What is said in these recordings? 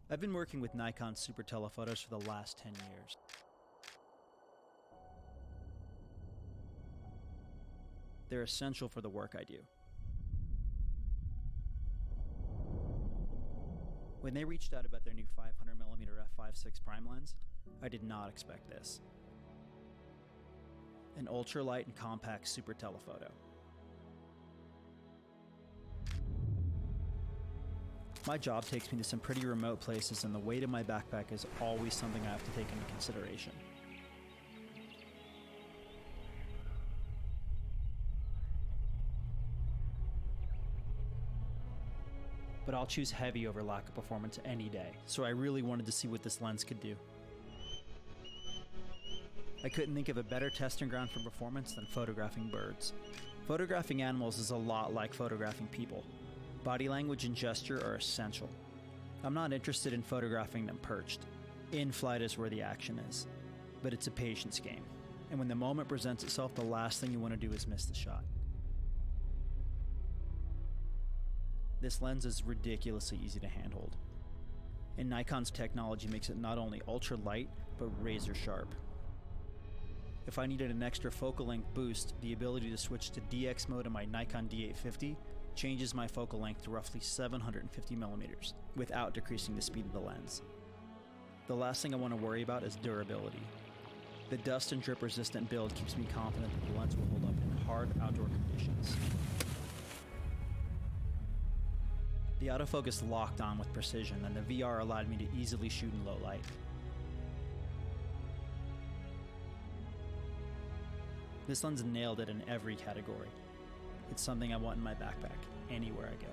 I've been working with Nikon super telephotos for the last 10 years. They're essential for the work I do. When they reached out about their new 500mm f/5.6 prime lens, I did not expect this. An ultralight and compact super telephoto. My job takes me to some pretty remote places, and the weight of my backpack is always something I have to take into consideration. But I'll choose heavy over lack of performance any day, so I really wanted to see what this lens could do. I couldn't think of a better testing ground for performance than photographing birds. Photographing animals is a lot like photographing people. Body language and gesture are essential. I'm not interested in photographing them perched. In flight is where the action is. But it's a patience game, and when the moment presents itself, the last thing you want to do is miss the shot. This lens is ridiculously easy to handhold, and Nikon's technology makes it not only ultra light, but razor sharp. If I needed an extra focal length boost, the ability to switch to DX mode in my Nikon D850 changes my focal length to roughly 750mm, without decreasing the speed of the lens. The last thing I want to worry about is durability. The dust and drip resistant build keeps me confident that the lens will hold up in hard outdoor conditions. The autofocus locked on with precision, and the VR allowed me to easily shoot in low light. This lens nailed it in every category. It's something I want in my backpack, anywhere I go.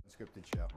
Unscripted show.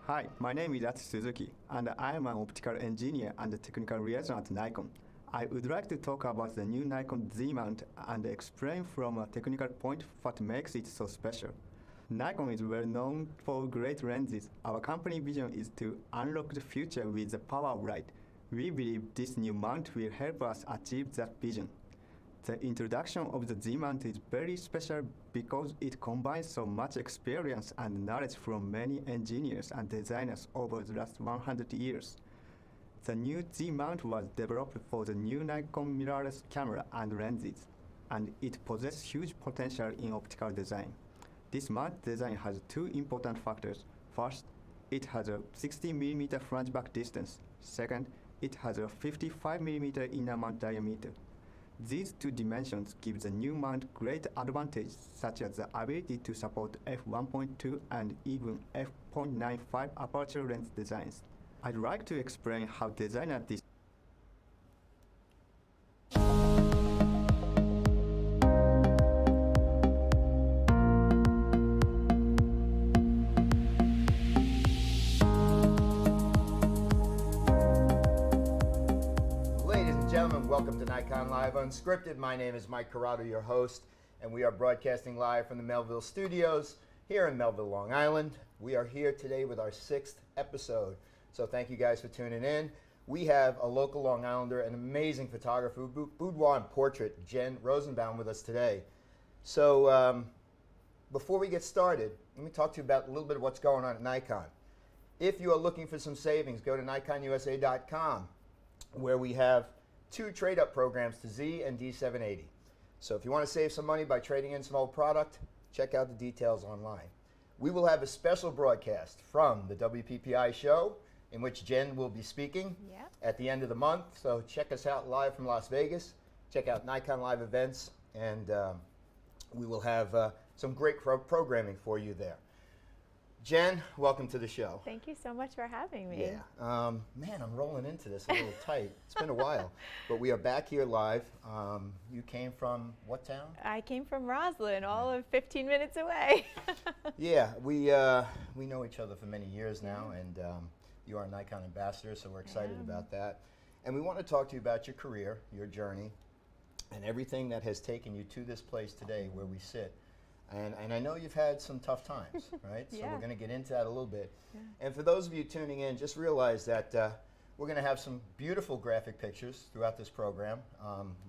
Hi, my name is Atsushi Suzuki, and I am an optical engineer and technical liaison at Nikon. I would like to talk about the new Nikon Z mount and explain from a technical point what makes it so special. Nikon is well known for great lenses. Our company vision is to unlock the future with the power of light. We believe this new mount will help us achieve that vision. The introduction of the Z mount is very special because it combines so much experience and knowledge from many engineers and designers over the last 100 years. The new Z mount was developed for the new Nikon mirrorless camera and lenses, and it possesses huge potential in optical design. This mount design has two important factors. First, it has a 60mm flange back distance. Second, it has a 55mm inner mount diameter. These two dimensions give the new mount great advantages, such as the ability to support f1.2 and even f.95 aperture lens designs. I'd like to explain how designers Ladies and gentlemen, welcome to Nikon Live Unscripted. My name is Mike Corrado, your host, and we are broadcasting live from the Melville Studios here in Melville, Long Island. We are here today with our 6th episode, so thank you guys for tuning in. We have a local Long Islander, an amazing photographer, Boudoir and portrait, Jen Rozenbaum, with us today. So before we get started, let me talk to you about a little bit of what's going on at Nikon. If you are looking for some savings, go to nikonusa.com, where we have 2 trade-up programs to Z and D780. So if you want to save some money by trading in some old product, check out the details online. We will have a special broadcast from the WPPI show in which Jen will be speaking at the end of the month. So check us out live from Las Vegas. Check out Nikon Live events, and we will have some great programming for you there. Jen, welcome to the show. Thank you so much for having me. Yeah. Man, I'm rolling into this a little tight. It's been a while. But we are back here live. You came from what town? I came from Roslyn, all of 15 minutes away. Yeah, we know each other for many years now, and you are a Nikon Ambassador, so we're excited about that. And we want to talk to you about your career, your journey, and everything that has taken you to this place today where we sit. And I know you've had some tough times, right? So we're going to get into that a little bit. Yeah. And for those of you tuning in, just realize that we're going to have some beautiful graphic pictures throughout this program.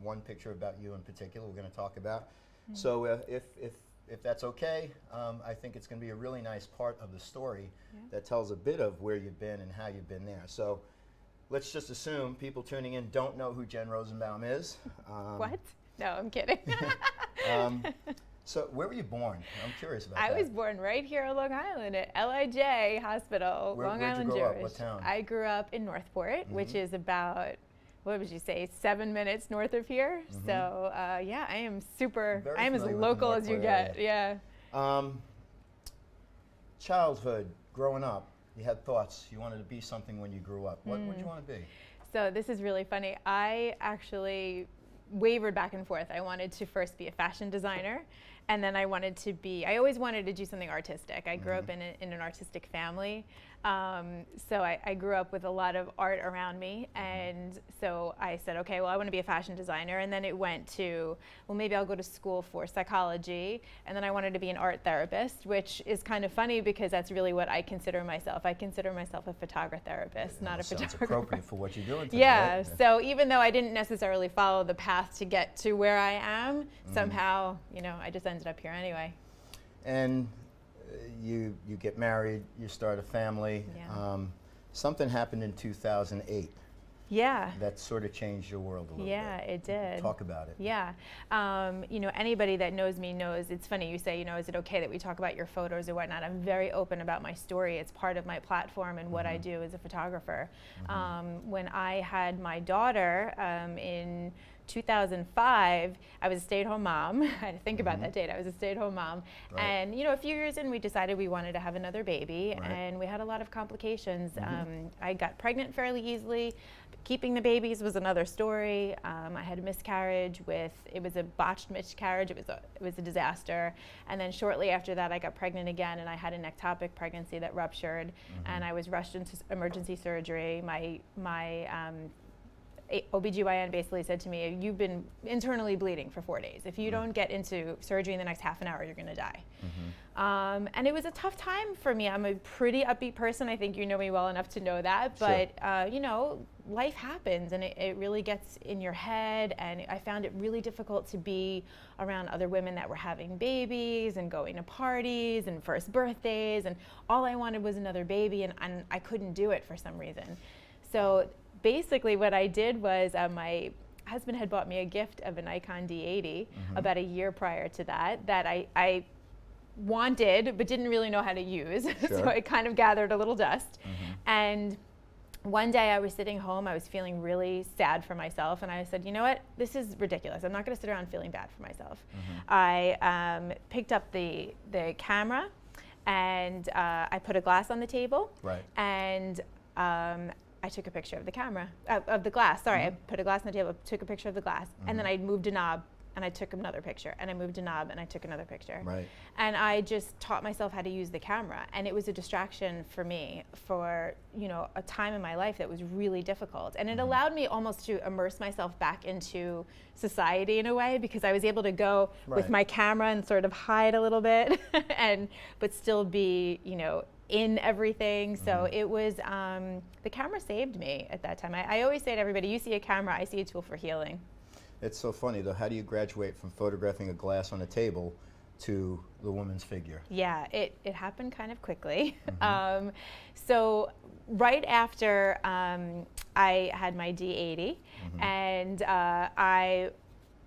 One picture about you in particular we're going to talk about. So if that's okay, I think it's going to be a really nice part of the story that tells a bit of where you've been and how you've been there. So let's just assume people tuning in don't know who Jen Rozenbaum is. What? No, I'm kidding. So where were you born? I'm curious about that. I was born right here on Long Island at LIJ Hospital, Long Island Jewish. Where'd you grow up? What town? I grew up in Northport, which is about, what would you say, 7 minutes north of here. So yeah, I am I am as local as you get. Yeah. Childhood, growing up, you had thoughts. You wanted to be something when you grew up. What did you want to be? So this is really funny. I actually wavered back and forth. I wanted to first be a fashion designer, and then I always wanted to do something artistic. I grew up in an artistic family, so I grew up with a lot of art around me, and so I said, okay, well, I want to be a fashion designer, and then it went to, well, maybe I'll go to school for psychology, and then I wanted to be an art therapist, which is kind of funny because that's really what I consider myself. I consider myself a photographer therapist, not a photographer. Sounds appropriate for what you're doing today. Yeah, right? So even though I didn't necessarily follow the path to get to where I am, somehow, I just ended up here anyway. And you get married, you start a family. Yeah. Something happened in 2008. Yeah. That sort of changed your world a little bit. Yeah, it did. Talk about it. Yeah. Anybody that knows me knows, it's funny you say, is it okay that we talk about your photos or whatnot? I'm very open about my story. It's part of my platform and what I do as a photographer. When I had my daughter in 2005, I was a stay-at-home mom. I had to think about that date. I was a stay-at-home mom. Right. And, a few years in, we decided we wanted to have another baby, Right. and we had a lot of complications. I got pregnant fairly easily. Keeping the babies was another story. I had a miscarriage it was a botched miscarriage. It was a disaster. And then shortly after that, I got pregnant again, and I had an ectopic pregnancy that ruptured, and I was rushed into emergency surgery. My OBGYN basically said to me, you've been internally bleeding for 4 days. If you don't get into surgery in the next half an hour, you're gonna die. And it was a tough time for me. I'm a pretty upbeat person. I think you know me well enough to know that. But, life happens, and it really gets in your head. And I found it really difficult to be around other women that were having babies and going to parties and first birthdays. And all I wanted was another baby, and I couldn't do it for some reason. So basically what I did was my husband had bought me a gift of a Nikon D80 about a year prior to that I wanted but didn't really know how to use. Sure. So it kind of gathered a little dust. And one day I was sitting home, I was feeling really sad for myself, and I said, you know what, this is ridiculous. I'm not gonna sit around feeling bad for myself. I picked up the camera, and I put a glass on the table. Right. And I took a picture of the camera, of the glass, sorry. I put a glass on the table, took a picture of the glass, and then I moved a knob, and I took another picture, and I moved a knob, and I took another picture. Right. And I just taught myself how to use the camera, and it was a distraction for me for, a time in my life that was really difficult. And it allowed me almost to immerse myself back into society in a way, because I was able to go with my camera and sort of hide a little bit, but still be, in everything. So it was, the camera saved me at that time. I always say to everybody, you see a camera, I see a tool for healing. It's so funny though, how do you graduate from photographing a glass on a table to the woman's figure? Yeah, it happened kind of quickly. So right after I had my D80, and I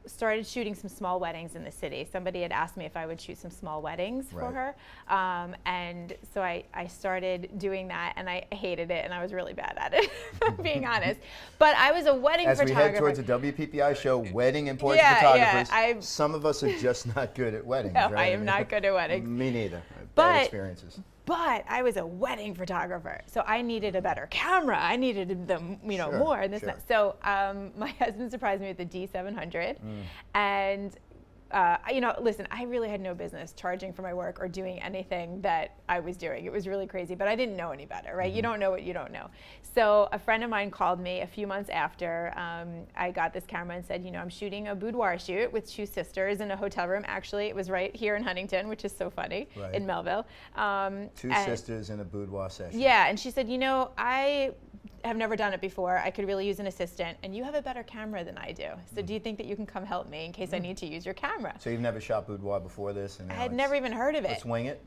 started shooting some small weddings in the city. Somebody had asked me if I would shoot some small weddings for her. And so I started doing that, and I hated it, and I was really bad at it, if I'm being honest. But I was a wedding As photographer. we head towards a WPPI show, wedding and portrait photographers, Yeah, some of us are just not good at weddings. No, right? I am not good at weddings. Me neither. But- Bad experiences. But I was a wedding photographer, so I needed a better camera. I needed them, Sure, more and this sure. and that. So my husband surprised me with the D700, and listen, I really had no business charging for my work or doing anything that I was doing. It was really crazy, but I didn't know any better, right? You don't know what you don't know. So a friend of mine called me a few months after I got this camera and said, I'm shooting a boudoir shoot with two sisters in a hotel room. Actually, it was right here in Huntington, which is so funny, Right. in Melville. Two sisters in a boudoir session. Yeah, and she said, I have never done it before. I could really use an assistant, and you have a better camera than I do. So do you think that you can come help me in case I need to use your camera? So you've never shot boudoir before this? And I now had it's- never even heard of it. Let's wing it.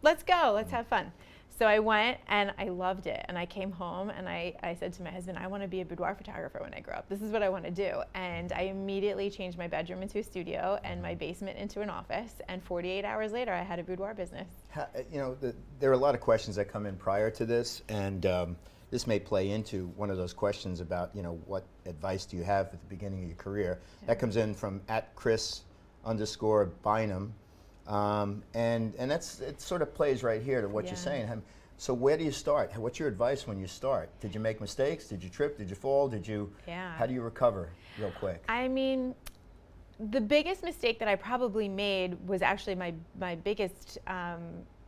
Let's go, let's have fun. So I went, and I loved it. And I came home, and I said to my husband, I want to be a boudoir photographer when I grow up. This is what I want to do. And I immediately changed my bedroom into a studio and my basement into an office. And 48 hours later, I had a boudoir business. There are a lot of questions that come in prior to this, and this may play into one of those questions about, what advice do you have at the beginning of your career? Yeah. That comes in from @Chris_Bynum. And it sort of plays right here to what you're saying. So where do you start? What's your advice when you start? Did you make mistakes? Did you trip? Did you fall? How do you recover real quick? I mean, the biggest mistake that I probably made was actually my biggest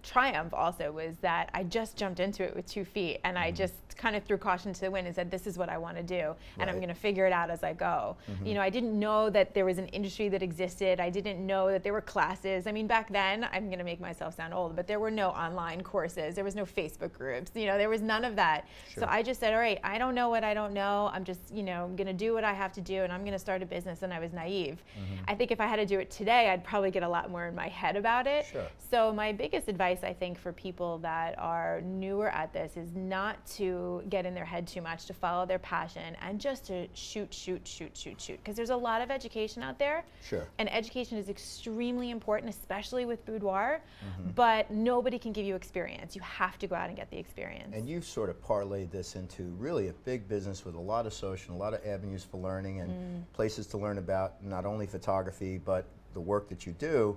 triumph also was that I just jumped into it with 2 feet, and I just kind of threw caution to the wind and said, this is what I want to do, and I'm going to figure it out as I go. I didn't know that there was an industry that existed. I didn't know that there were classes. I mean, back then, I'm going to make myself sound old, but there were no online courses. There was no Facebook groups. There was none of that. Sure. So I just said, all right, I don't know what I don't know. I'm just, I'm going to do what I have to do, and I'm going to start a business, and I was naive. I think if I had to do it today, I'd probably get a lot more in my head about it. Sure. So my biggest advice advice I think for people that are newer at this is not to get in their head too much, to follow their passion and just to shoot. Because there's a lot of education out there. Sure. And education is extremely important, especially with boudoir, but nobody can give you experience. You have to go out and get the experience. And you've sort of parlayed this into really a big business with a lot of social, a lot of avenues for learning and places to learn about not only photography, but the work that you do.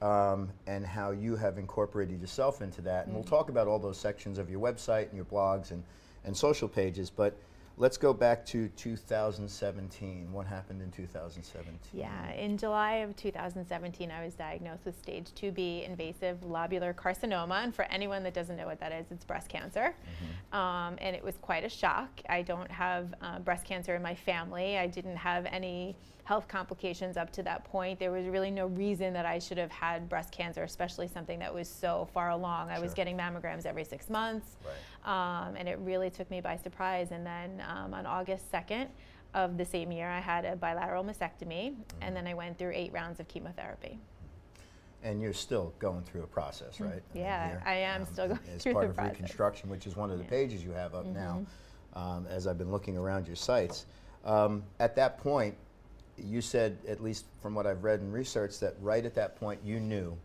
And how you have incorporated yourself into that. And we'll talk about all those sections of your website and your blogs and social pages, but let's go back to 2017. What happened in 2017? Yeah, in July of 2017, I was diagnosed with stage 2B invasive lobular carcinoma. And for anyone that doesn't know what that is, it's breast cancer. And it was quite a shock. I don't have breast cancer in my family. I didn't have any health complications up to that point. There was really no reason that I should have had breast cancer, especially something that was so far along. I was getting mammograms every 6 months, and it really took me by surprise. And then on August 2nd of the same year, I had a bilateral mastectomy, and then I went through 8 rounds of chemotherapy. And you're still going through a process, right? Yeah, I am still going as through part the of process. reconstruction, which is one of the pages you have up now, as I've been looking around your sites. At that point, you said, at least from what I've read and researched, that right at that point you knew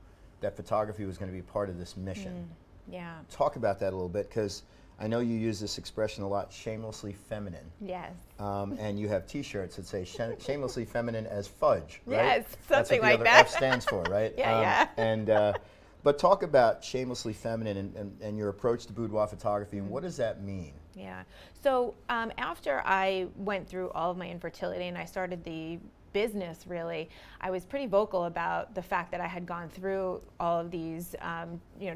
that photography was going to be part of this mission. Yeah. Talk about that a little bit, because I know you use this expression a lot, shamelessly feminine. Yes. And you have T-shirts that say shamelessly feminine as fudge, right? Yes, That's something what the like other that. F stands for, right? Yeah. But talk about shamelessly feminine and your approach to boudoir photography, and what does that mean? Yeah. So after I went through all of my infertility and I started the business, really, I was pretty vocal about the fact that I had gone through all of these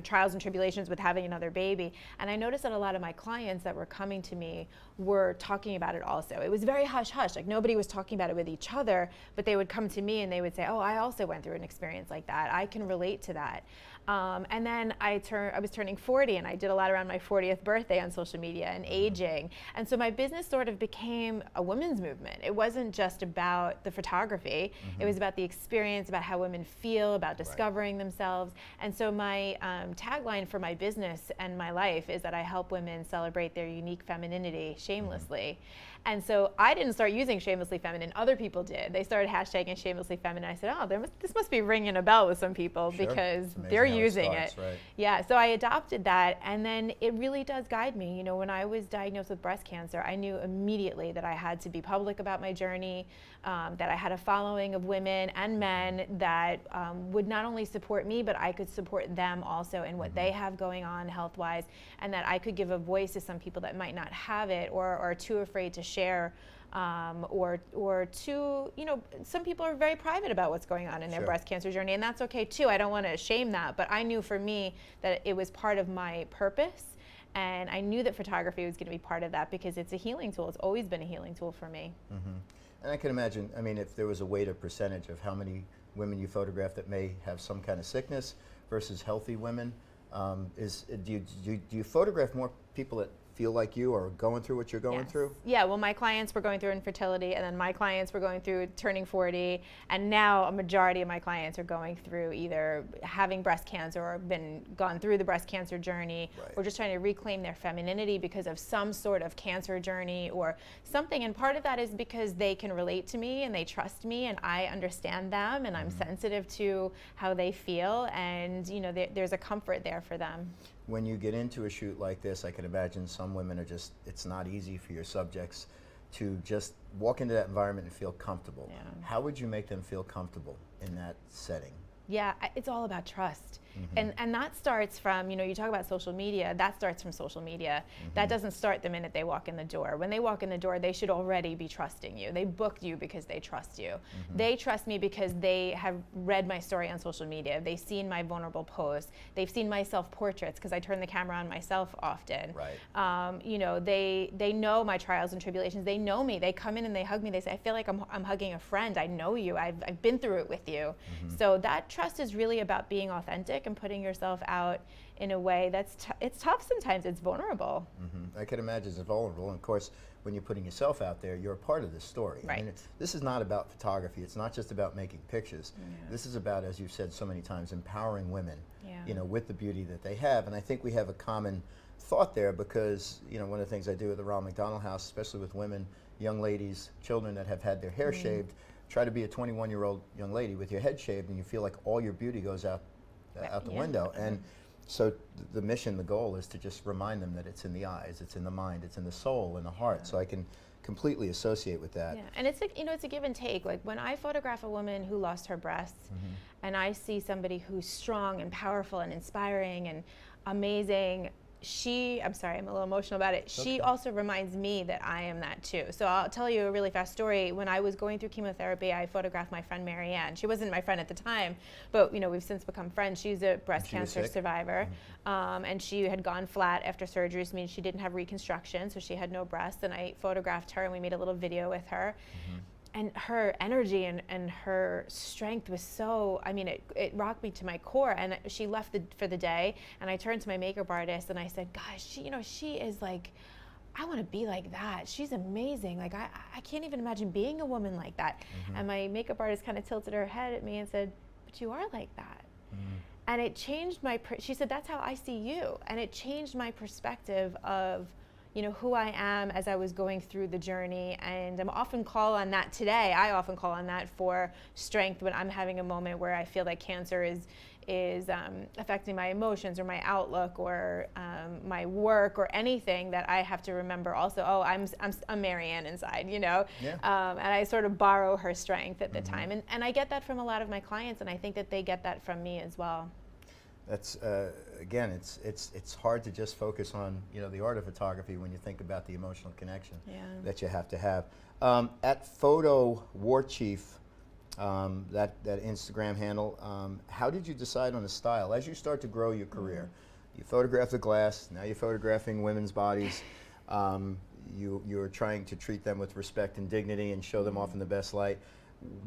trials and tribulations with having another baby. And I noticed that a lot of my clients that were coming to me were talking about it also. It was very hush-hush, like nobody was talking about it with each other, but they would come to me and they would say, oh, I also went through an experience like that. I can relate to that. And then I was turning 40, and I did a lot around my 40th birthday on social media and aging. And so my business sort of became a women's movement. It wasn't just about the photography. It was about the experience, about how women feel, about discovering themselves. And so my tagline for my business and my life is that I help women celebrate their unique femininity shamelessly. And so I didn't start using shamelessly feminine. Other people did. They started hashtagging shamelessly feminine. I said, oh, this must be ringing a bell with some people because they're using it. Right. Yeah, so I adopted that, and then it really does guide me. You know, when I was diagnosed with breast cancer, I knew immediately that I had to be public about my journey, that I had a following of women and men that would not only support me, but I could support them also in what they have going on health-wise, and that I could give a voice to some people that might not have it or are too afraid to share, or too, some people are very private about what's going on in their breast cancer journey, and that's okay too. I don't want to shame that, but I knew for me that it was part of my purpose, and I knew that photography was going to be part of that because it's a healing tool. It's always been a healing tool for me. And I can imagine, I mean, if there was a weighted percentage of how many women you photograph that may have some kind of sickness versus healthy women, do you photograph more people that feel like you or going through what you're going through? Yeah, well, my clients were going through infertility, and then my clients were going through turning 40, and now a majority of my clients are going through either having breast cancer or gone through the breast cancer journey, or just trying to reclaim their femininity because of some sort of cancer journey or something. And part of that is because they can relate to me and they trust me and I understand them and I'm sensitive to how they feel, and there's a comfort there for them. When you get into a shoot like this, I can imagine some women it's not easy for your subjects to just walk into that environment and feel comfortable. How would you make them feel comfortable in that setting? Yeah, it's all about trust. And that starts from, you talk about social media, that starts from social media. That doesn't start the minute they walk in the door. When they walk in the door, they should already be trusting you. They booked you because they trust you. They trust me because they have read my story on social media. They've seen my vulnerable posts. They've seen my self-portraits because I turn the camera on myself often. They know my trials and tribulations. They know me. They come in and they hug me. They say, I feel like I'm hugging a friend. I know you. I've been through it with you. So that trust is really about being authentic and putting yourself out in a way that's it's tough sometimes. It's vulnerable. I can imagine it's vulnerable, and of course when you're putting yourself out there, you're a part of this story. I mean, this is not about photography. It's not just about making pictures. This is about, as you've said so many times, empowering women with the beauty that they have. And I think we have a common thought there because, one of the things I do at the Ronald McDonald House, especially with women, young ladies, children that have had their hair shaved, try to be a 21-year-old young lady with your head shaved and you feel like all your beauty goes out the window. And so the mission, the goal is to just remind them that it's in the eyes, it's in the mind, it's in the soul and the heart. So I can completely associate with that. Yeah, and it's like, it's a give and take. Like when I photograph a woman who lost her breasts and I see somebody who's strong and powerful and inspiring and amazing, I'm sorry, I'm a little emotional about it. She also reminds me that I am that too. So I'll tell you a really fast story. When I was going through chemotherapy, I photographed my friend Marianne. She wasn't my friend at the time, but we've since become friends. She's a breast cancer survivor, and she had gone flat after surgery, so means she didn't have reconstruction, so she had no breasts. And I photographed her, and we made a little video with her. And her energy and her strength was so, it rocked me to my core. And she left for the day, and I turned to my makeup artist and I said, gosh, she is like, I want to be like that. She's amazing. Like, I can't even imagine being a woman like that. And my makeup artist kind of tilted her head at me and said, but you are like that. And it changed she said, that's how I see you. And it changed my perspective of, who I am as I was going through the journey. And I often call on that for strength when I'm having a moment where I feel like cancer is affecting my emotions or my outlook or my work or anything, that I have to remember also, I'm Marianne inside, And I sort of borrow her strength at the time. And I get that from a lot of my clients, and I think that they get that from me as well. That's again, it's hard to just focus on the art of photography when you think about the emotional connection that you have to have. At Photo War Chief, that Instagram handle, how did you decide on a style as you start to grow your career? You photograph the glass, now you're photographing women's bodies. You're trying to treat them with respect and dignity and show them off in the best light.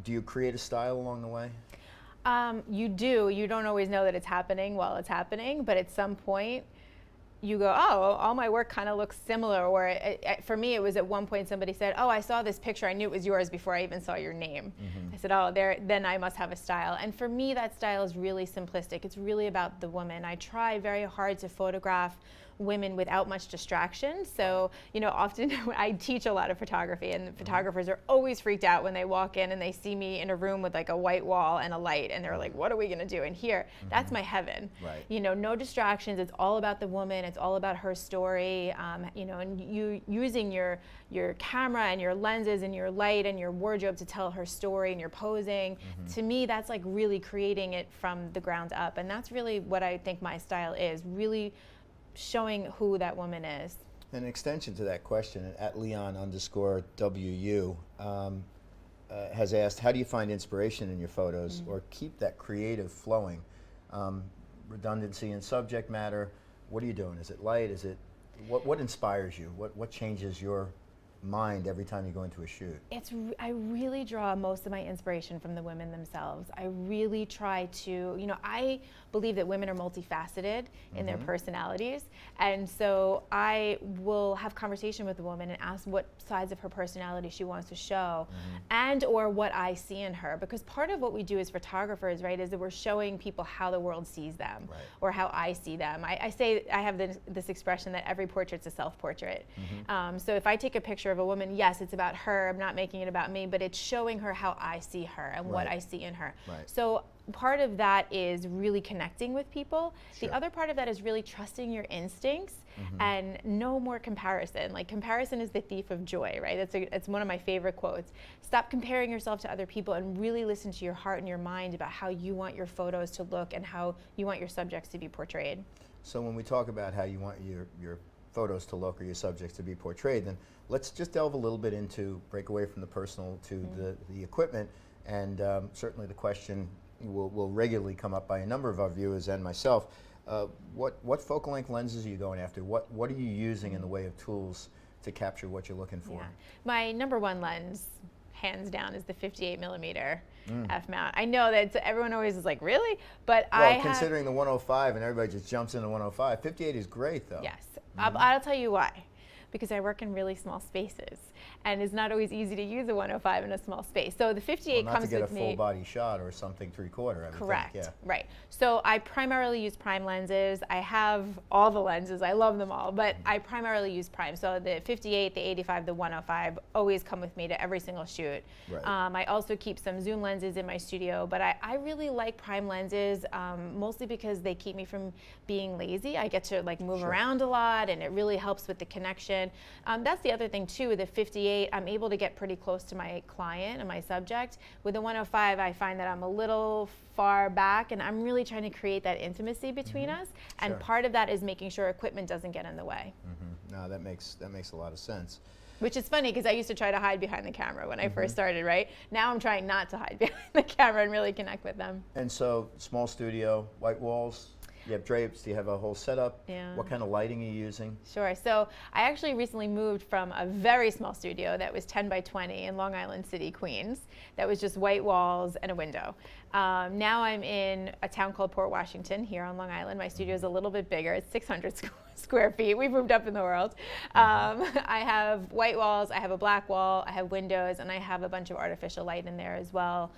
Do you create a style along the way? You do. You don't always know that it's happening while it's happening, but at some point you go, all my work kind of looks similar. Or for me, it was at one point somebody said, I saw this picture. I knew it was yours before I even saw your name. I said, then I must have a style. And for me, that style is really simplistic. It's really about the woman. I try very hard to photograph women without much distraction. So, often I teach a lot of photography, and the photographers are always freaked out when they walk in and they see me in a room with like a white wall and a light, and they're like, what are we gonna do in here? That's my heaven. Right. No distractions. It's all about the woman. It's all about her story. And you using your camera and your lenses and your light and your wardrobe to tell her story, and your posing. To me, that's like really creating it from the ground up. And that's really what I think my style is, really showing who that woman is. An extension to that question, at Leon_WU has asked, how do you find inspiration in your photos or keep that creative flowing? Redundancy in subject matter, what are you doing? Is it light? Is it, what inspires you? What changes your mind every time you go into a shoot? I really draw most of my inspiration from the women themselves. I really try to, I believe that women are multifaceted in their personalities, and so I will have conversation with the woman and ask what sides of her personality she wants to show, and or what I see in her, because part of what we do as photographers, right, is that we're showing people how the world sees them, or how I see them. I say, I have this expression that every portrait's a self-portrait. So if I take a picture of a woman, yes, it's about her, I'm not making it about me, but it's showing her how I see her and what I see in her. So part of that is really connecting with people. The other part of that is really trusting your instincts and no more comparison. Like, comparison is the thief of joy, right? It's one of my favorite quotes. Stop comparing yourself to other people and really listen to your heart and your mind about how you want your photos to look and how you want your subjects to be portrayed. So when we talk about how you want your photos to look or your subjects to be portrayed, then let's just delve a little bit into, break away from the personal to the equipment, and certainly the question will regularly come up by a number of our viewers and myself. What focal length lenses are you going after? What are you using in the way of tools to capture what you're looking for? My number one lens, hands down, is the 58mm f-mount. I know that everyone always is like, really? But considering the 105, and everybody just jumps into 105, 58 is great though. Yes, I'll tell you why. because I work in really small spaces, and it's not always easy to use a 105 in a small space. So the 58 not comes to get with a me. full body shot or something 3/4. Correct. Yeah. Right. So I primarily use prime lenses. I have all the lenses. I love them all, but I primarily use prime. So the 58, the 85, the 105 always come with me to every single shoot. Right. I also keep some zoom lenses in my studio, but I really like prime lenses, mostly because they keep me from being lazy. I get to like move Sure. around a lot, and it really helps with the connection. That's the other thing too. With the 58, I'm able to get pretty close to my client and my subject. With the 105, I find that I'm a little far back, and I'm really trying to create that intimacy between us. And Sure. part of that is making sure equipment doesn't get in the way. No, that makes a lot of sense. Which is funny because I used to try to hide behind the camera when I first started, right? Now I'm trying not to hide behind the camera and really connect with them. And so, small studio, white walls. You have drapes. Do you have a whole setup? Yeah. What kind of lighting are you using? Sure. So I actually recently moved from a very small studio that was 10 by 20 in Long Island City, Queens. That was just white walls and a window. Now I'm in a town called Port Washington here on Long Island. My studio is a little bit bigger. It's 600 square feet. We've moved up in the world. I have white walls. I have a black wall. I have windows, and I have a bunch of artificial light in there as well.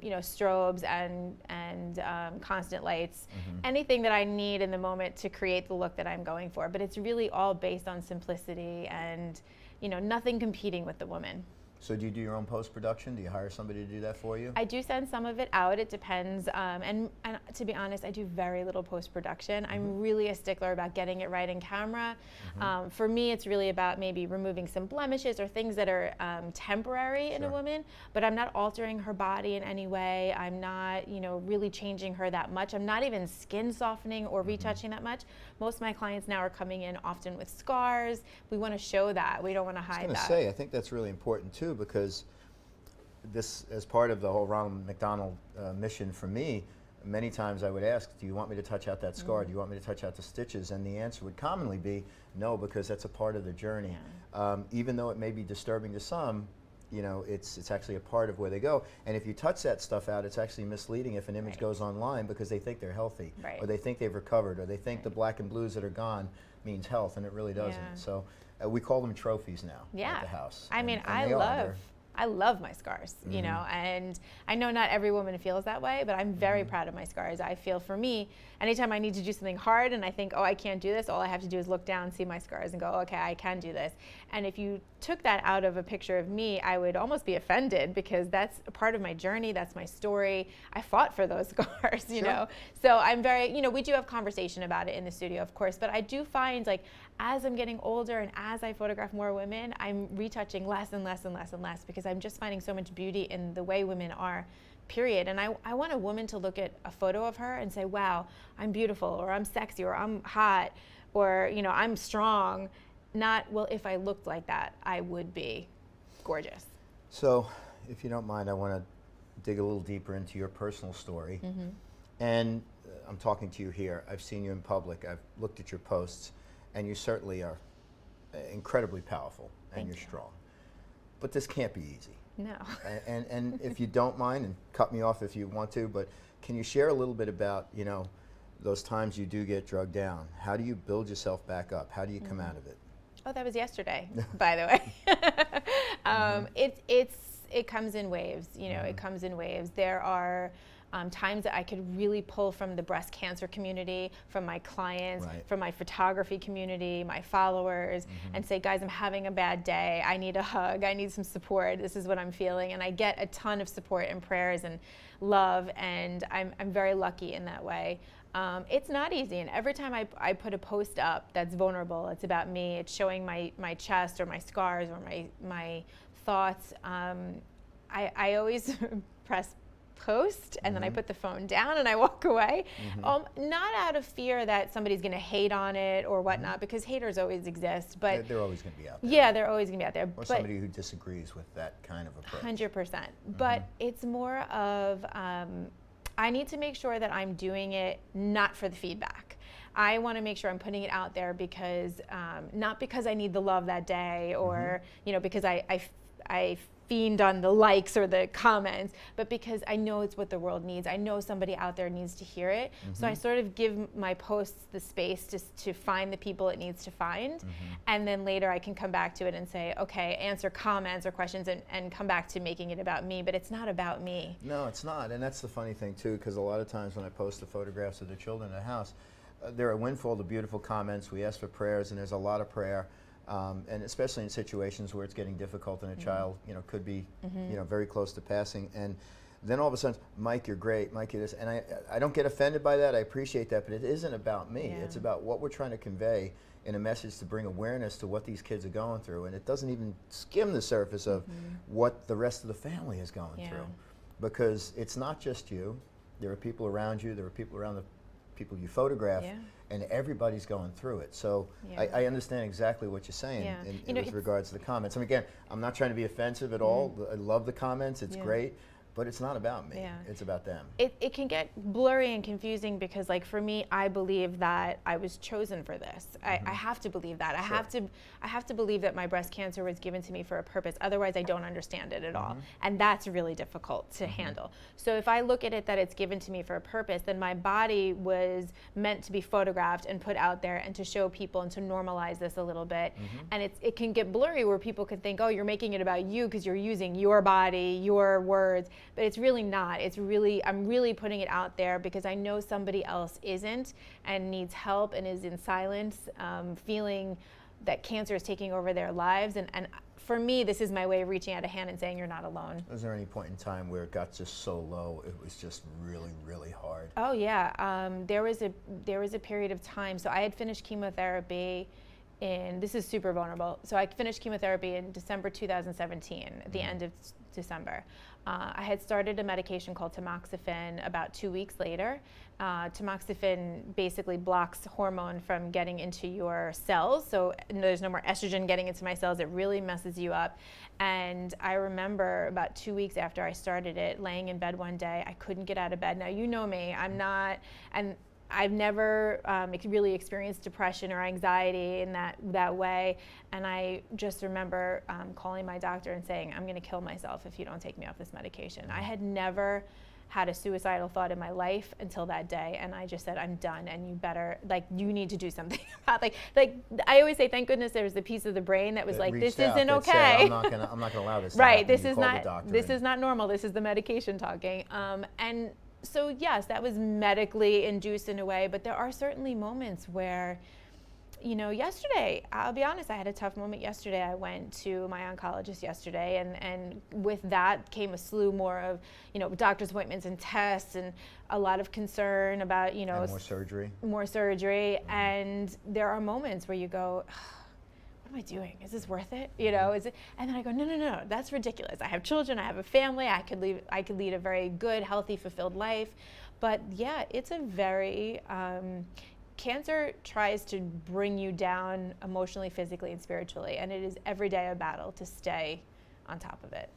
You know, strobes and constant lights. Anything that I need in the moment to create the look that I'm going for. But it's really all based on simplicity and, you know, nothing competing with the woman. So do you do your own post-production? Do you hire somebody to do that for you? I do send some of it out. It depends. And to be honest, I do very little post-production. I'm really a stickler about getting it right in camera. For me, it's really about maybe removing some blemishes or things that are temporary in a woman, but I'm not altering her body in any way. I'm not, you know, really changing her that much. I'm not even skin softening or retouching that much. Most of my clients now are coming in often with scars. We want to show that. We don't want to hide that. I was going to say, I think that's really important too, because this, as part of the whole Ronald McDonald mission for me, many times I would ask, do you want me to touch out that scar? Do you want me to touch out the stitches? And the answer would commonly be no, because that's a part of the journey. Even though it may be disturbing to some, you know, it's actually a part of where they go. And if you touch that stuff out, it's actually misleading if an image goes online, because they think they're healthy, or they think they've recovered, or they think the black and blues that are gone means health, and it really doesn't. So we call them trophies now at the house. I mean, and I love my scars, you know, and I know not every woman feels that way, but I'm very proud of my scars. I feel, for me, anytime I need to do something hard and I think, oh, I can't do this, all I have to do is look down, see my scars, and go, okay, I can do this. And if you took that out of a picture of me, I would almost be offended, because that's a part of my journey, that's my story. I fought for those scars, you know. So I'm very, you know, we do have conversation about it in the studio, of course, but I do find, like, as I'm getting older and as I photograph more women, I'm retouching less and less and less and less, because I'm just finding so much beauty in the way women are, period. And I want a woman to look at a photo of her and say, wow, I'm beautiful, or I'm sexy, or I'm hot, or, you know, I'm strong. Not, well, if I looked like that, I would be gorgeous. So, if you don't mind, I want to dig a little deeper into your personal story. And I'm talking to you here. I've seen you in public. I've looked at your posts, and you certainly are incredibly powerful, and you're strong. But this can't be easy. No. And if you don't mind, and cut me off if you want to, but can you share a little bit about, you know, those times you do get drugged down? How do you build yourself back up? How do you come out of it? Oh, that was yesterday, by the way. It comes in waves, you know, it comes in waves. There are times that I could really pull from the breast cancer community, from my clients, from my photography community, my followers, and say, guys, I'm having a bad day. I need a hug. I need some support. This is what I'm feeling. And I get a ton of support and prayers and love, and I'm very lucky in that way. It's not easy, and every time I put a post up that's vulnerable, it's about me, it's showing my chest or my scars or my thoughts, I always press post, and then I put the phone down and I walk away. Not out of fear that somebody's going to hate on it or whatnot, because haters always exist, but they're always going to be out there. Yeah, they're always going to be out there. Or somebody who disagrees with that kind of approach. 100%. But it's more of, I need to make sure that I'm doing it not for the feedback. I want to make sure I'm putting it out there because, not because I need the love that day, or, you know, because I fiend on the likes or the comments, but because I know it's what the world needs. I know somebody out there needs to hear it. So I sort of give my posts the space to find the people it needs to find. And then later I can come back to it and say, okay, answer comments or questions and come back to making it about me, but it's not about me. No, it's not. And that's the funny thing too, because a lot of times when I post the photographs of the children in the house, there are a windful of beautiful comments. We ask for prayers, and there's a lot of prayer. And especially in situations where it's getting difficult and a child, could be, very close to passing. And then all of a sudden, Mike, you're great. Mike, you're this. And I don't get offended by that. I appreciate that. But it isn't about me. Yeah. It's about what we're trying to convey in a message to bring awareness to what these kids are going through. And it doesn't even skim the surface of what the rest of the family is going through. Because it's not just you. There are people around you. There are people around the people you photograph. And everybody's going through it. So I understand exactly what you're saying with regards to the comments. And again, I'm not trying to be offensive at all. I love the comments. It's great. But it's not about me. It's about them. It can get blurry and confusing because, like, for me, I believe that I was chosen for this. I have to believe that. I have to believe that my breast cancer was given to me for a purpose. Otherwise, I don't understand it at all. And that's really difficult to handle. So if I look at it that it's given to me for a purpose, then my body was meant to be photographed and put out there and to show people and to normalize this a little bit. And it can get blurry where people can think, oh, you're making it about you because you're using your body, your words. But it's really not. I'm really putting it out there because I know somebody else isn't and needs help and is in silence, feeling that cancer is taking over their lives. And for me, this is my way of reaching out a hand and saying, you're not alone. Was there any point in time where it got just so low, it was just really, really hard? Oh yeah, there was a period of time. So I had finished chemotherapy this is super vulnerable. So I finished chemotherapy in December 2017, at the end of December. I had started a medication called tamoxifen about 2 weeks later. Tamoxifen basically blocks hormone from getting into your cells, so there's no more estrogen getting into my cells. It really messes you up. And I remember about 2 weeks after I started it, laying in bed one day, I couldn't get out of bed. Now, you know me, I've never really experienced depression or anxiety in that way, and I just remember calling my doctor and saying, I'm going to kill myself if you don't take me off this medication. I had never had a suicidal thought in my life until that day, and I just said, I'm done, and you need to do something about like I always say, thank goodness there was a piece of the brain that was like, this isn't okay. I'm not gonna allow this. Right, this is not normal. This is the medication talking, and. So yes, that was medically induced in a way, but there are certainly moments where, yesterday, I'll be honest, I had a tough moment yesterday. I went to my oncologist yesterday, and with that came a slew more of, doctor's appointments and tests and a lot of concern about, and more surgery. And there are moments where you go, what am I doing? Is this worth it? Is it? And then I go, no, that's ridiculous. I have children, I have a family, I could lead a very good, healthy, fulfilled life. But yeah, it's a very, cancer tries to bring you down emotionally, physically, and spiritually. And it is every day a battle to stay on top of it.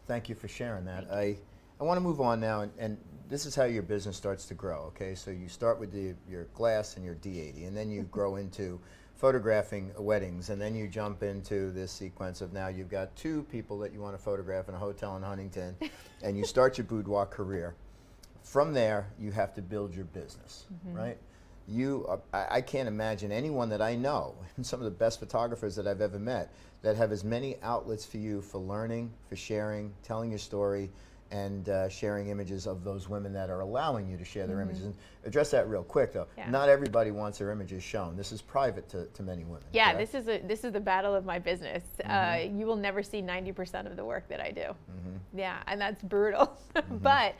Thank you for sharing that. I want to move on now, and this is how your business starts to grow, okay? So you start with your glass and your D80, and then you grow into photographing weddings, and then you jump into this sequence of now you've got 2 people that you want to photograph in a hotel in Huntington, and you start your boudoir career. From there, you have to build your business, right? I can't imagine anyone that I know, some of the best photographers that I've ever met, that have as many outlets for you for learning, for sharing, telling your story, and sharing images of those women that are allowing you to share their images. And address that real quick, though. Yeah. Not everybody wants their images shown. This is private to many women. Yeah, correct? this is the battle of my business. You will never see 90% of the work that I do. Yeah, and that's brutal. But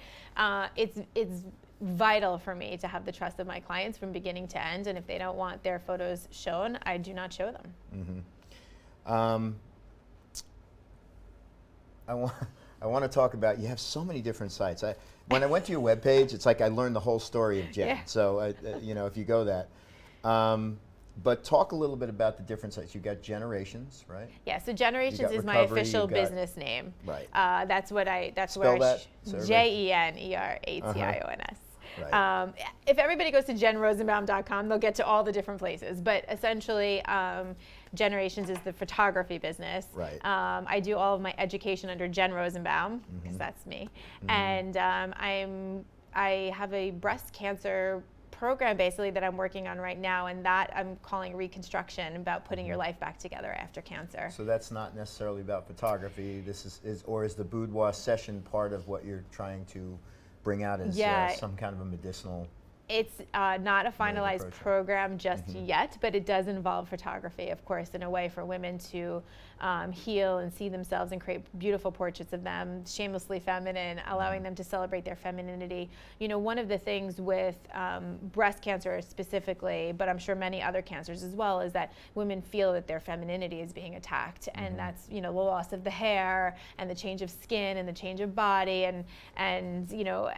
it's vital for me to have the trust of my clients from beginning to end. And if they don't want their photos shown, I do not show them. I want to talk about, you have so many different sites. When I went to your webpage, it's like I learned the whole story of Jen. Yeah. So, if you go that. But talk a little bit about the different sites. You've got Generations, right? Yeah, so Generations is my official business name. Right. That's Spell that, JenErations. Right. If everybody goes to jenrozenbaum.com, they'll get to all the different places. But essentially, Generations is the photography business. Right. I do all of my education under Jen Rozenbaum, because that's me. And I have a breast cancer program basically that I'm working on right now, and that I'm calling Reconstruction, about putting your life back together after cancer. So that's not necessarily about photography. This is the boudoir session part of what you're trying to bring out as some kind of a medicinal? It's not a finalized program just yet, but it does involve photography, of course, in a way for women to heal and see themselves and create beautiful portraits of them, shamelessly feminine, allowing them to celebrate their femininity. You know, one of the things with breast cancer specifically, but I'm sure many other cancers as well, is that women feel that their femininity is being attacked, and that's, you know, the loss of the hair and the change of skin and the change of body and you know,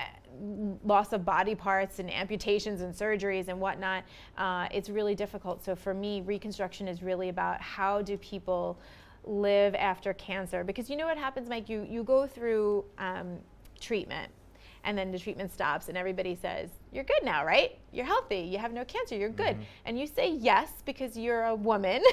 loss of body parts and amputations and surgeries and whatnot. It's really difficult. So for me, reconstruction is really about how do people live after cancer, because you know what happens, Mike, you go through treatment, and then the treatment stops and everybody says, you're good now, right? You're healthy, you have no cancer, you're good. And you say yes because you're a woman,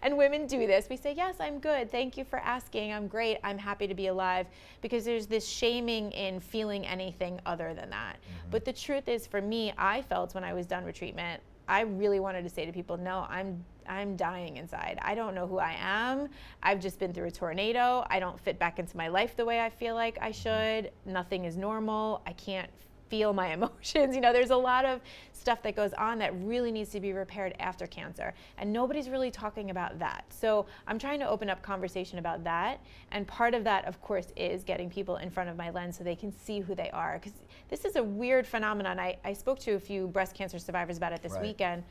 and women do this. We say, yes, I'm good, thank you for asking, I'm great, I'm happy to be alive, because there's this shaming in feeling anything other than that. But the truth is, for me, I felt when I was done with treatment, I really wanted to say to people, no, I'm dying inside. I don't know who I am. I've just been through a tornado. I don't fit back into my life the way I feel like I should. Nothing is normal. I can't feel my emotions. You know, there's a lot of stuff that goes on that really needs to be repaired after cancer, and nobody's really talking about that. So I'm trying to open up conversation about that, and part of that, of course, is getting people in front of my lens so they can see who they are, because this is a weird phenomenon. I spoke to a few breast cancer survivors about it this weekend.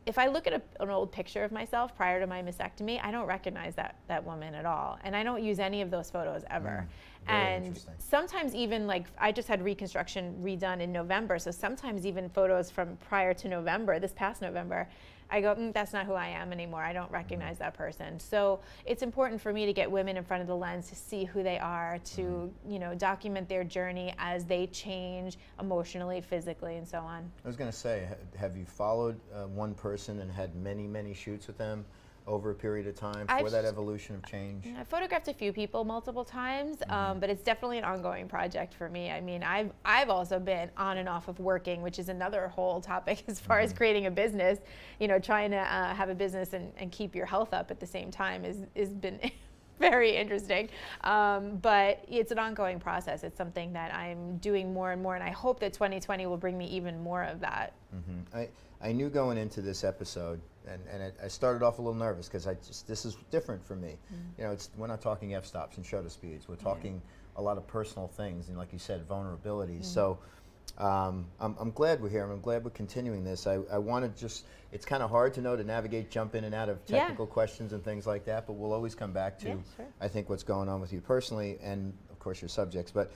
If I look at an old picture of myself prior to my mastectomy, I don't recognize that woman at all. And I don't use any of those photos ever. And sometimes even, like, I just had reconstruction redone in November, so sometimes even photos from prior to November, this past November, I go, that's not who I am anymore. I don't recognize that person. So it's important for me to get women in front of the lens to see who they are, to you know, document their journey as they change emotionally, physically, and so on. I was going to say, have you followed one person and had many, many shoots with them over a period of time for that evolution of change? I've photographed a few people multiple times, but it's definitely an ongoing project for me. I mean, I've also been on and off of working, which is another whole topic as far as creating a business. You know, trying to have a business and keep your health up at the same time is been very interesting. But it's an ongoing process. It's something that I'm doing more and more, and I hope that 2020 will bring me even more of that. I knew going into this episode, and I started off a little nervous because this is different for me. You know, we're not talking f-stops and shutter speeds. We're talking a lot of personal things, and like you said, vulnerabilities. So I'm glad we're here, and I'm glad we're continuing this. I want to just, it's kind of hard to navigate, jump in and out of technical questions and things like that, but we'll always come back to, I think, what's going on with you personally, and of course your subjects. But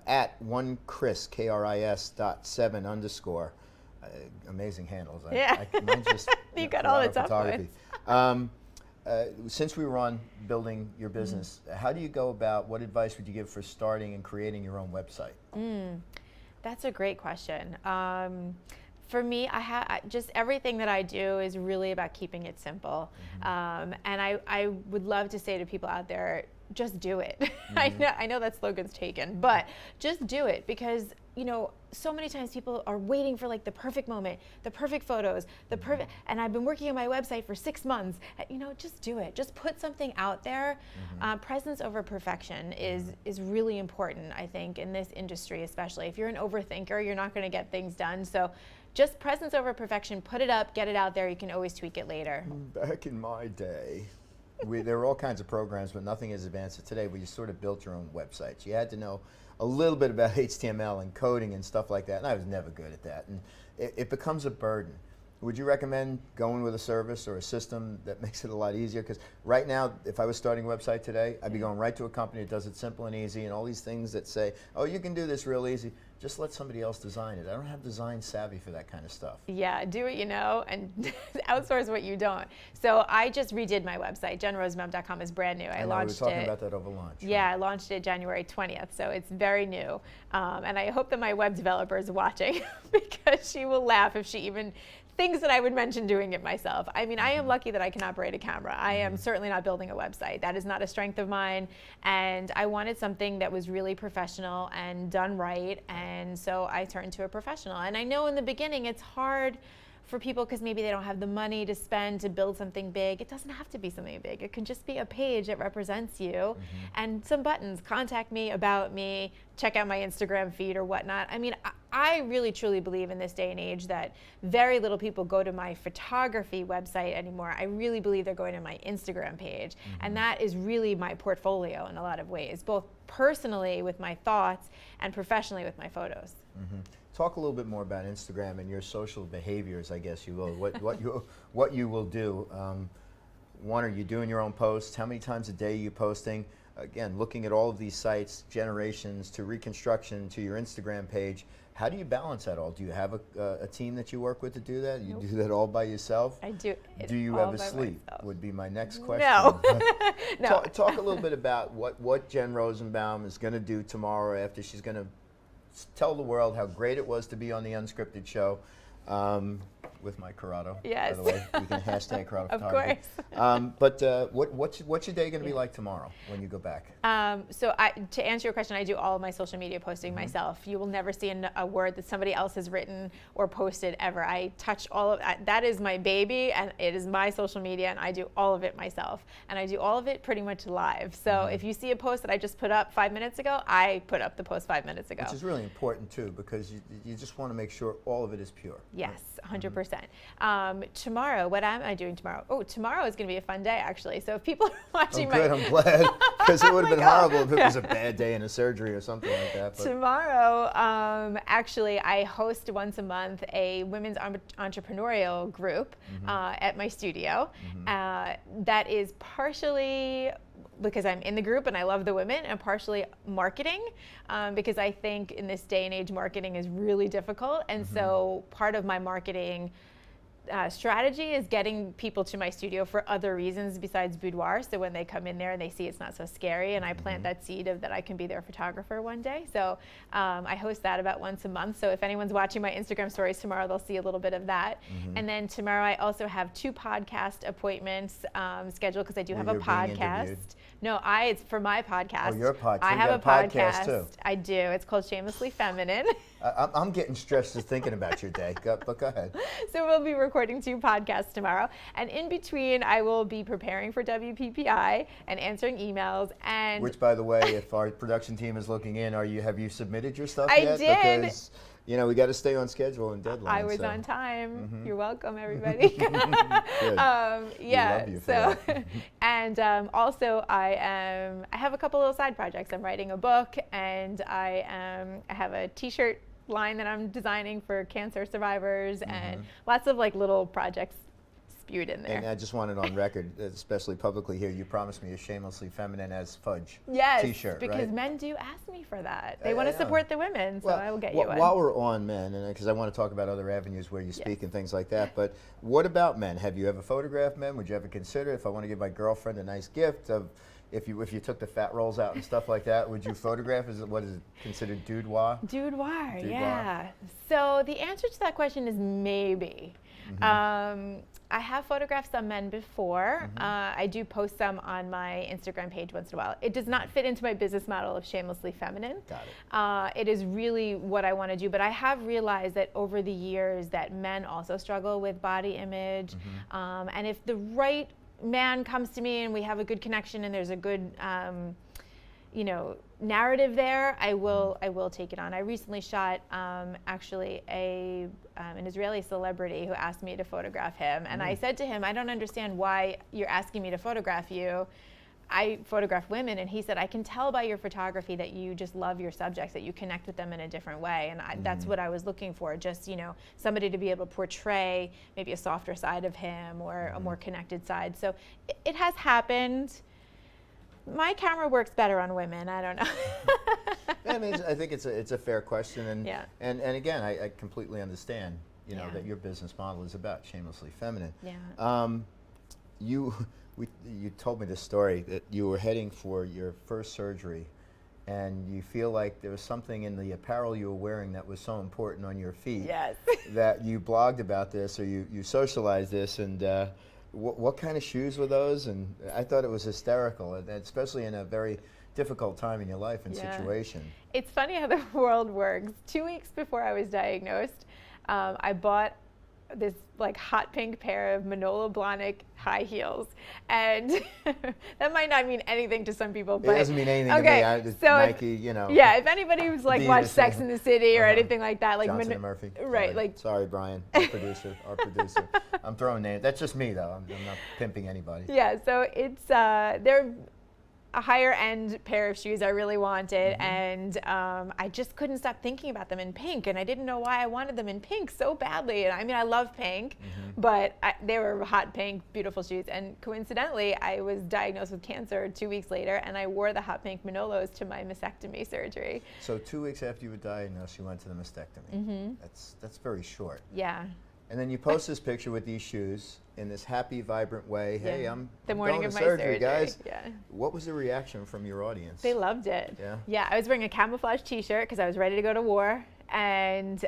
at one Chris, KRIS.7_ amazing handles. Mine's just, you got all the tough ones. Since we were on building your business, how do you go about, what advice would you give for starting and creating your own website? That's a great question. For me, just everything that I do is really about keeping it simple. And I would love to say to people out there, just do it. I know that slogan's taken, but just do it, because you know, so many times people are waiting for like the perfect moment, the perfect photos, and I've been working on my website for 6 months. You know, just do it. Just put something out there. Presence over perfection is really important, I think, in this industry, especially. If you're an overthinker, you're not going to get things done. So just presence over perfection, put it up, get it out there. You can always tweak it later. Back in my day, there were all kinds of programs, but nothing as advanced as today, where you sort of built your own websites. You had to know a little bit about HTML and coding and stuff like that, and I was never good at that. And it becomes a burden. Would you recommend going with a service or a system that makes it a lot easier? Because right now, if I was starting a website today, I'd be going right to a company that does it simple and easy, and all these things that say, oh, you can do this real easy. just let somebody else design it. I don't have design savvy for that kind of stuff. Yeah, do what you know and outsource what you don't. So I just redid my website. JenRozenbaum.com is brand new. I launched it. We were talking about that over lunch. Yeah, right? I launched it January 20th, so it's very new. And I hope that my web developer is watching because she will laugh if she even thinks that I would mention doing it myself. I mean, I am lucky that I can operate a camera. I am certainly not building a website. That is not a strength of mine. And I wanted something that was really professional and done right. And so I turned to a professional. And I know in the beginning it's hard for people because maybe they don't have the money to spend to build something big. It doesn't have to be something big. It can just be a page that represents you and some buttons. Contact me, about me, check out my Instagram feed or whatnot. I mean, I really truly believe in this day and age that very little people go to my photography website anymore. I really believe they're going to my Instagram page. And that is really my portfolio in a lot of ways, both personally with my thoughts and professionally with my photos. Talk a little bit more about Instagram and your social behaviors, I guess you will. What you will do. One, are you doing your own posts? How many times a day are you posting? Again, looking at all of these sites, generations to reconstruction to your Instagram page, how do you balance that all? Do you have a team that you work with to do that? You do that all by yourself? I do. Do you ever sleep? Myself. Would be my next question. No. No. Talk a little bit about what Jen Rozenbaum is going to do tomorrow after she's going to tell the world how great it was to be on the Unscripted show with Mike Corrado. Yes. By the way, you can hashtag Corrado Of Photography. course. But what's your day going to be like tomorrow when you go back? So to answer your question, I do all of my social media posting myself. You will never see a word that somebody else has written or posted ever. I touch all of that is my baby, and it is my social media, and I do all of it myself. And I do all of it pretty much live. So if you see a post that I just put up 5 minutes ago, I put up the post 5 minutes ago. Which is really important too, because you just want to make sure all of it is pure. Yes, 100%. Tomorrow, what am I doing tomorrow? Oh, tomorrow is going to be a fun day, actually. So if people are watching good, I'm glad, because it would have been horrible if it was a bad day in a surgery or something like that. But. Tomorrow, actually, I host once a month a women's entrepreneurial group at my studio. That is partially because I'm in the group and I love the women, and partially marketing, because I think in this day and age marketing is really difficult. And so part of my marketing strategy is getting people to my studio for other reasons besides boudoir. So when they come in there and they see it's not so scary, and I plant that seed of that I can be their photographer one day. So I host that about once a month. So if anyone's watching my Instagram stories tomorrow, they'll see a little bit of that. And then tomorrow I also have 2 podcast appointments scheduled because I do have a podcast. No, it's for my podcast. Oh, your podcast. I have a podcast too. I do. It's called Shamelessly Feminine. I'm getting stressed just thinking about your day. But go ahead. So we'll be recording 2 podcasts tomorrow. And in between, I will be preparing for WPPI and answering emails. And which, by the way, if our production team is looking in, have you submitted your stuff yet? I did. Because, we got to stay on schedule and deadline. I was on time. You're welcome, everybody. Yeah. We love you for that. And also, I have a couple little side projects. I'm writing a book, and I have a T-shirt line that I'm designing for cancer survivors, and lots of little projects spewed in there. And I just wanted on record, especially publicly here, you promised me a Shamelessly Feminine as fudge T-shirt, because right? men do ask me for that. They want to support the women, so I will get you one. While we're on men, and because I want to talk about other avenues where you speak and things like that, but what about men? Have you ever photographed men? Would you ever consider, if I want to give my girlfriend a nice gift of, if you took the fat rolls out and stuff like that, would you photograph? What is it considered, boudoir? Boudoir, yeah. So the answer to that question is maybe. I have photographed some men before. I do post some on my Instagram page once in a while. It does not fit into my business model of Shamelessly Feminine. Got it. It is really what I want to do, but I have realized that over the years that men also struggle with body image, and if the right man comes to me and we have a good connection and there's a good narrative there, I will take it on. I recently shot actually an Israeli celebrity who asked me to photograph him, and I said to him, I don't understand why you're asking me to photograph you. I photograph women, and he said, I can tell by your photography that you just love your subjects, that you connect with them in a different way, and that's what I was looking for, just somebody to be able to portray maybe a softer side of him or a more connected side. So it has happened. My camera works better on women. I don't know. I mean, I think it's a fair question, and Yeah. and again, I completely understand, Yeah. that your business model is about shamelessly feminine. Yeah. You told me this story that you were heading for your first surgery, and you feel like there was something in the apparel you were wearing that was so important on your feet. Yes. That you blogged about this, or you socialized this, and what kind of shoes were those? And I thought it was hysterical, and especially in a very difficult time in your life and Yeah. situation. It's funny how the world works. 2 weeks before I was diagnosed, I bought this like hot pink pair of Manolo Blahnik high heels, and that might not mean anything to some people, but It doesn't mean anything okay, to me. so Nike, yeah, if anybody who's like Adidas, watched Sex in the City or uh-huh. anything like that, like Johnson and Murphy. right, Sorry. like Sorry, Brian, our producer. I'm throwing names. That's just me, though. I'm not pimping anybody. yeah, so it's they're a higher end pair of shoes I really wanted, and I just couldn't stop thinking about them in pink, and I didn't know why I wanted them in pink so badly. And I mean, I love pink, but they were hot pink, beautiful shoes. And coincidentally, I was diagnosed with cancer 2 weeks later, and I wore the hot pink Manolos to my mastectomy surgery. So 2 weeks after you were diagnosed, you went to the mastectomy. That's very short. Yeah. And then you post this picture with these shoes in this happy, vibrant way. Hey, Yeah. I'm The morning going of to my surgery, guys. Yeah. What was the reaction from your audience? They loved it. Yeah? Yeah, I was wearing a camouflage t-shirt because I was ready to go to war. And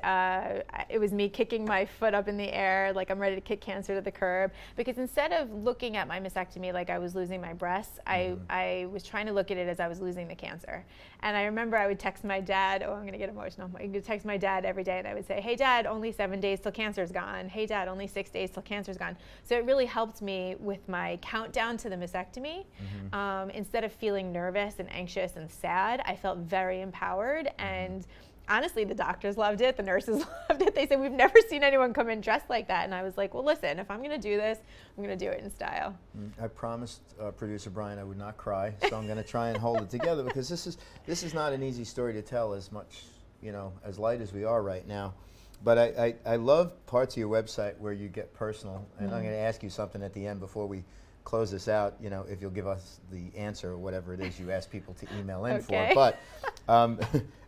it was me kicking my foot up in the air like I'm ready to kick cancer to the curb. Because instead of looking at my mastectomy like I was losing my breasts, I was trying to look at it as I was losing the cancer. And I remember I would text my dad, oh, I'm going to get emotional. I would text my dad every day, and I would say, hey, Dad, only 7 days till cancer's gone. Hey, Dad, only 6 days till cancer's gone. So it really helped me with my countdown to the mastectomy. Instead of feeling nervous and anxious and sad, I felt very empowered. And honestly, the doctors loved it. The nurses loved it. They said, we've never seen anyone come in dressed like that. And I was like, well, listen, if I'm going to do this, I'm going to do it in style. I promised producer Brian I would not cry, so I'm going to try and hold it together, because this is not an easy story to tell, as much, as light as we are right now. But I love parts of your website where you get personal, and I'm going to ask you something at the end before we close this out, if you'll give us the answer or whatever it is you ask people to email in Okay. for. But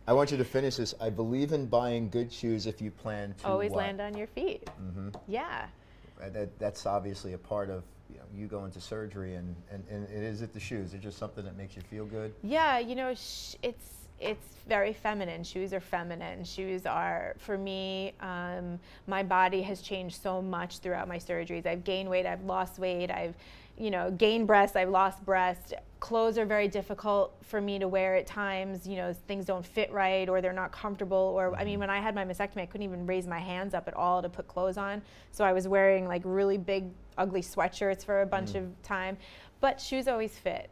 I want you to finish this. I believe in buying good shoes if you plan to Always what? land on your feet. Yeah. That's obviously a part of you going to surgery, and is it the shoes? It's just something that makes you feel good? Yeah, it's very feminine. Shoes are feminine. Shoes are, for me, my body has changed so much throughout my surgeries. I've gained weight, I've lost weight, I've gained breasts, I've lost breasts. Clothes are very difficult for me to wear at times. Things don't fit right, or they're not comfortable. Or I mean, when I had my mastectomy, I couldn't even raise my hands up at all to put clothes on. So I was wearing like really big, ugly sweatshirts for a bunch of time. But shoes always fit.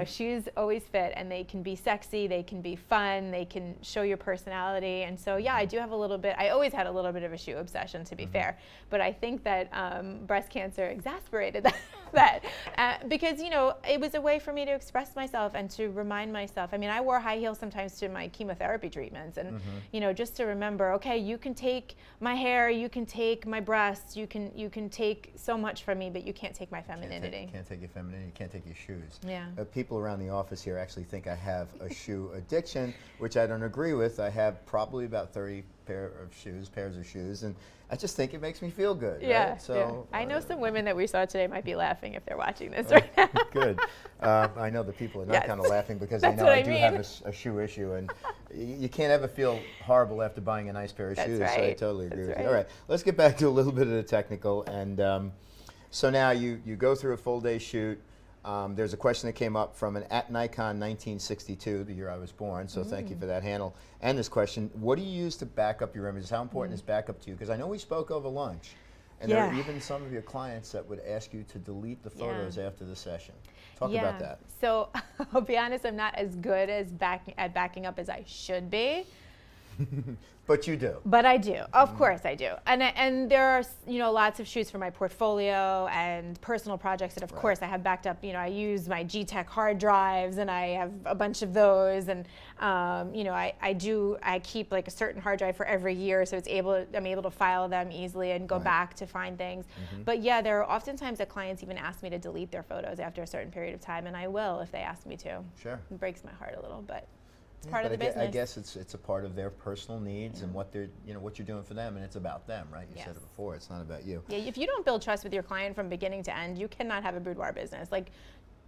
Shoes always fit, and they can be sexy, they can be fun, they can show your personality. And so, yeah, I do have a little bit, I always had a little bit of a shoe obsession, to be fair. But I think that breast cancer exacerbated that because, it was a way for me to express myself and to remind myself. I mean, I wore high heels sometimes to my chemotherapy treatments, and, just to remember, okay, you can take my hair, you can take my breasts, you can take so much from me, but you can't take my femininity. Can't take your femininity, you can't take your shoes. Yeah. People around the office here actually think I have a shoe addiction, which I don't agree with. I have probably about 30 pairs of shoes, and I just think it makes me feel good. Yeah, right? So I know some women that we saw today might be laughing if they're watching this right now. Good. I know the people are not Yes. kind of laughing because they That's know what I I do mean. have a shoe issue, and you can't ever feel horrible after buying a nice pair of That's shoes. So I right. totally agree That's with you. right. All right, let's get back to a little bit of the technical. And so now you go through a full day shoot. There's a question that came up from an @Nikon 1962, the year I was born, so thank you for that handle. And this question, what do you use to back up your images? How important is backup to you? Because I know we spoke over lunch, and there are Yeah. even some of your clients that would ask you to delete the photos after the session. Talk Yeah. about that. So I'll be honest, I'm not as good as backing up as I should be. But you do. But I do, of course I do, and there are lots of shoots for my portfolio and personal projects that of course I have backed up. I use my G-Tech hard drives, and I have a bunch of those, and I keep like a certain hard drive for every year, so I'm able to file them easily and go back to find things. But yeah, there are oftentimes that clients even ask me to delete their photos after a certain period of time, and I will if they ask me to. Sure. It breaks my heart a little, but. It's part of the But business. I guess it's a part of their personal needs and what they're, what you're doing for them, and it's about them, right? You said it before, it's not about you. Yeah, if you don't build trust with your client from beginning to end, you cannot have a boudoir business. Like,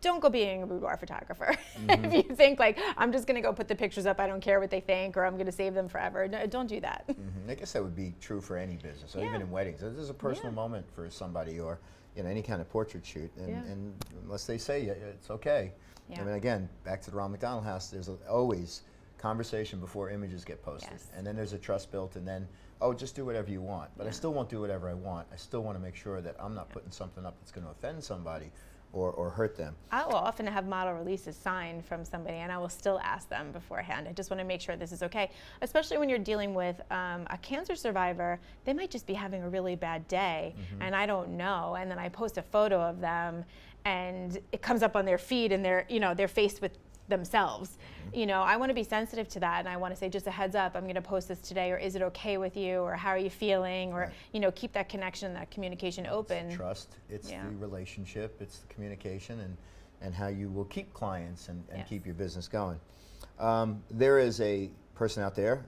don't go being a boudoir photographer. If you think like, I'm just gonna go put the pictures up, I don't care what they think, or I'm gonna save them forever. No, don't do that. I guess that would be true for any business, or even in weddings. This is a personal moment for somebody, or any kind of portrait shoot, and unless they say it's okay. I mean, again, back to the Ronald McDonald House, there's always conversation before images get posted. And then there's a trust built, and then, oh, just do whatever you want. But I still won't do whatever I want. I still want to make sure that I'm not putting something up that's going to offend somebody or hurt them. I will often have model releases signed from somebody, and I will still ask them beforehand. I just want to make sure this is okay, especially when you're dealing with a cancer survivor. They might just be having a really bad day, and I don't know. And then I post a photo of them, and it comes up on their feed, and they're faced with themselves. I want to be sensitive to that, and I want to say, just a heads up, I'm going to post this today, or is it okay with you, or how are you feeling, or keep that connection, that communication open. It's trust, it's the relationship, it's the communication, and how you will keep clients and keep your business going. There is a person out there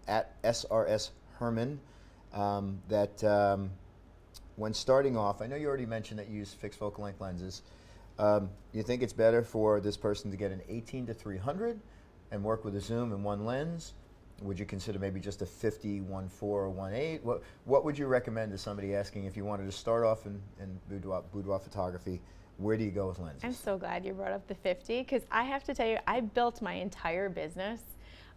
at SRS Herman that when starting off, I know you already mentioned that you use fixed focal length lenses. You think it's better for this person to get an 18-300 and work with a zoom and one lens? Would you consider maybe just a 50, 1.4, or 1.8? What would you recommend to somebody asking if you wanted to start off in boudoir photography? Where do you go with lenses? I'm so glad you brought up the 50, because I have to tell you, I built my entire business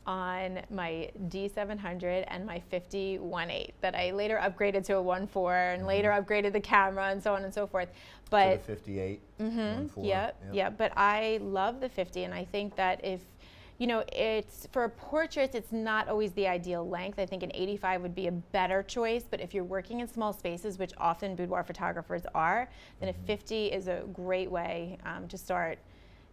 on my D700 and my 50 1.8 that I later upgraded to a 1.4 and later upgraded the camera and so on and so forth. But to the 58, 1.4. Yeah, but I love the 50, and I think that if it's for portraits, it's not always the ideal length. I think an 85 would be a better choice, but if you're working in small spaces, which often boudoir photographers are, then a 50 is a great way to start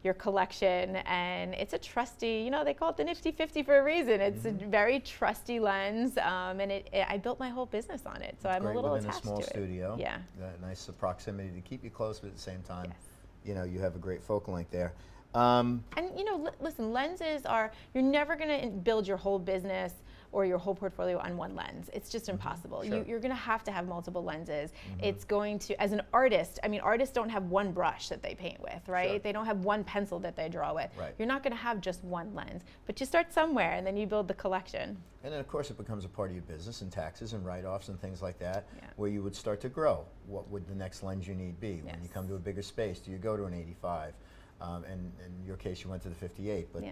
your collection. And it's a trusty, they call it the nifty 50 for a reason. It's a very trusty lens, and I built my whole business on it, so I'm a little attached to it. Within a small studio. Yeah. Nice proximity to keep you close, but at the same time, you have a great focal length there. And listen, lenses you're never going to build your whole business or your whole portfolio on one lens. It's just impossible. Sure. You're going to have multiple lenses. It's going to, as an artist, artists don't have one brush that they paint with, right? Sure. They don't have one pencil that they draw with. Right. You're not going to have just one lens, but you start somewhere and then you build the collection. And then, of course, it becomes a part of your business, and taxes and write-offs and things like that, where you would start to grow. What would the next lens you need be? When you come to a bigger space, do you go to an 85? And in your case, you went to the 58, but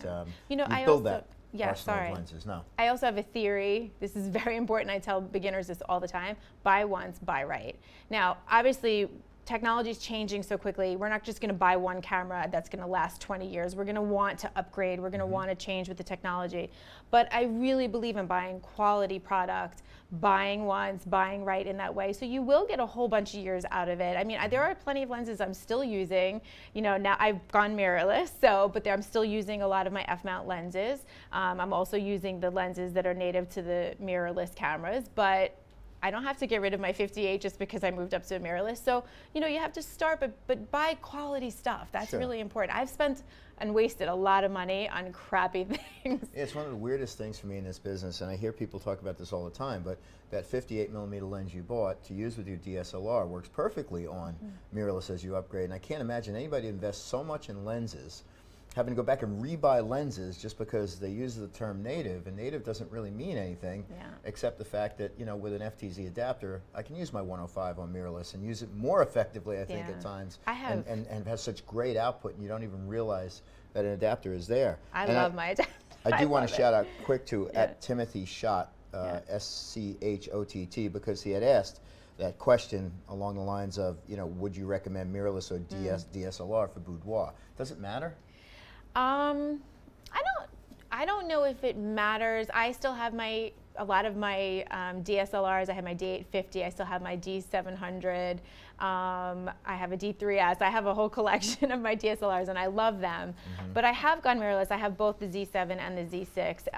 you build that arsenal of lenses. No. I also have a theory. This is very important. I tell beginners this all the time. Buy once, buy right. Now, obviously, technology is changing so quickly. We're not just going to buy one camera that's going to last 20 years. We're going to want to upgrade. We're going to want to change with the technology. But I really believe in buying quality product, buying once, buying right in that way. So you will get a whole bunch of years out of it. There are plenty of lenses I'm still using. Now I've gone mirrorless, but I'm still using a lot of my F-mount lenses. I'm also using the lenses that are native to the mirrorless cameras, but I don't have to get rid of my 58 just because I moved up to a mirrorless. So, you have to start, but buy quality stuff. That's really important. I've spent and wasted a lot of money on crappy things. It's one of the weirdest things for me in this business, and I hear people talk about this all the time, but that 58mm lens you bought to use with your DSLR works perfectly on mirrorless as you upgrade. And I can't imagine anybody invests so much in lenses having to go back and rebuy lenses just because they use the term native, and native doesn't really mean anything except the fact that, with an FTZ adapter, I can use my 105 on mirrorless and use it more effectively, I think, at times. I have. And has such great output, and you don't even realize that an adapter is there. I love my adapter. I do want to shout out quick to at Timothy Schott, SCHOTT, because he had asked that question along the lines of, would you recommend mirrorless or DSLR for boudoir? Does it matter? I don't know if it matters. I still have a lot of my DSLRs. I have my D850. I still have my D700. I have a D3S. I have a whole collection of my DSLRs, and I love them. But I have gone mirrorless. I have both the Z7 and the Z6.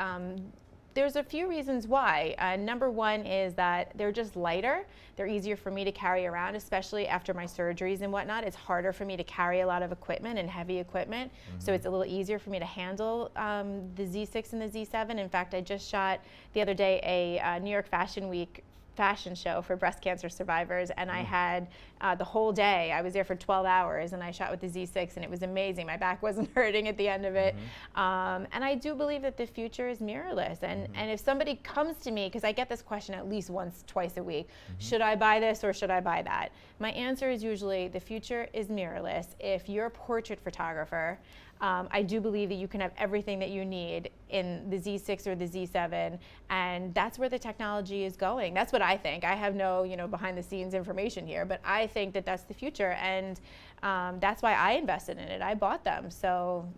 There's a few reasons why. Number one is that they're just lighter. They're easier for me to carry around, especially after my surgeries and whatnot. It's harder for me to carry a lot of equipment and heavy equipment, so it's a little easier for me to handle the Z6 and the Z7. In fact, I just shot the other day a New York Fashion Week fashion show for breast cancer survivors, and I had the whole day. I was there for 12 hours, and I shot with the Z6, and it was amazing. My back wasn't hurting at the end of it. And I do believe that the future is mirrorless. And if somebody comes to me, because I get this question at least once, twice a week, should I buy this or should I buy that? My answer is usually the future is mirrorless. If you're a portrait photographer, I do believe that you can have everything that you need in the Z6 or the Z7, and that's where the technology is going. That's what I think. I have no, behind the scenes information here, but I think that that's the future, and that's why I invested in it. I bought them, so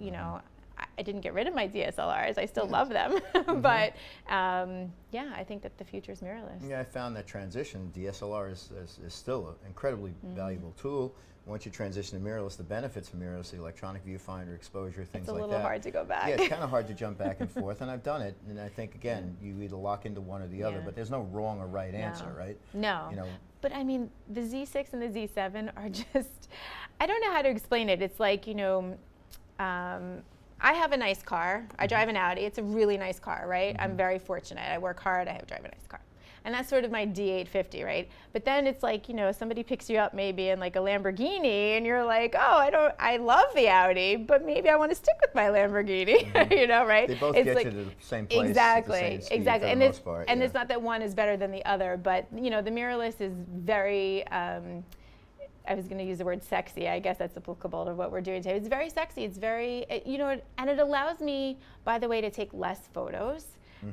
I didn't get rid of my DSLRs. I still love them, but yeah, I think that the future is mirrorless. Yeah, I found that transition. DSLR is still an incredibly valuable tool. Once you transition to mirrorless, the benefits of mirrorless, the electronic viewfinder, exposure, things like that. It's a little hard to go back. Yeah, it's kind of hard to jump back and forth, and I've done it. And I think, again, you either lock into one or the other, but there's no wrong or right answer, right? No. But I mean, the Z6 and the Z7 are just, I don't know how to explain it. It's like, I have a nice car. I drive an Audi. It's a really nice car, right? I'm very fortunate. I work hard. I drive a nice car. And that's sort of my D850, right? But then it's like, somebody picks you up maybe in like a Lamborghini, and you're like, oh, I love the Audi, but maybe I want to stick with my Lamborghini, right? They both get you to the same place. Exactly, exactly. And it's not that one is better than the other, but the mirrorless is very, I was going to use the word sexy. I guess that's applicable to what we're doing today. It's very sexy. It's very, and it allows me, by the way, to take less photos.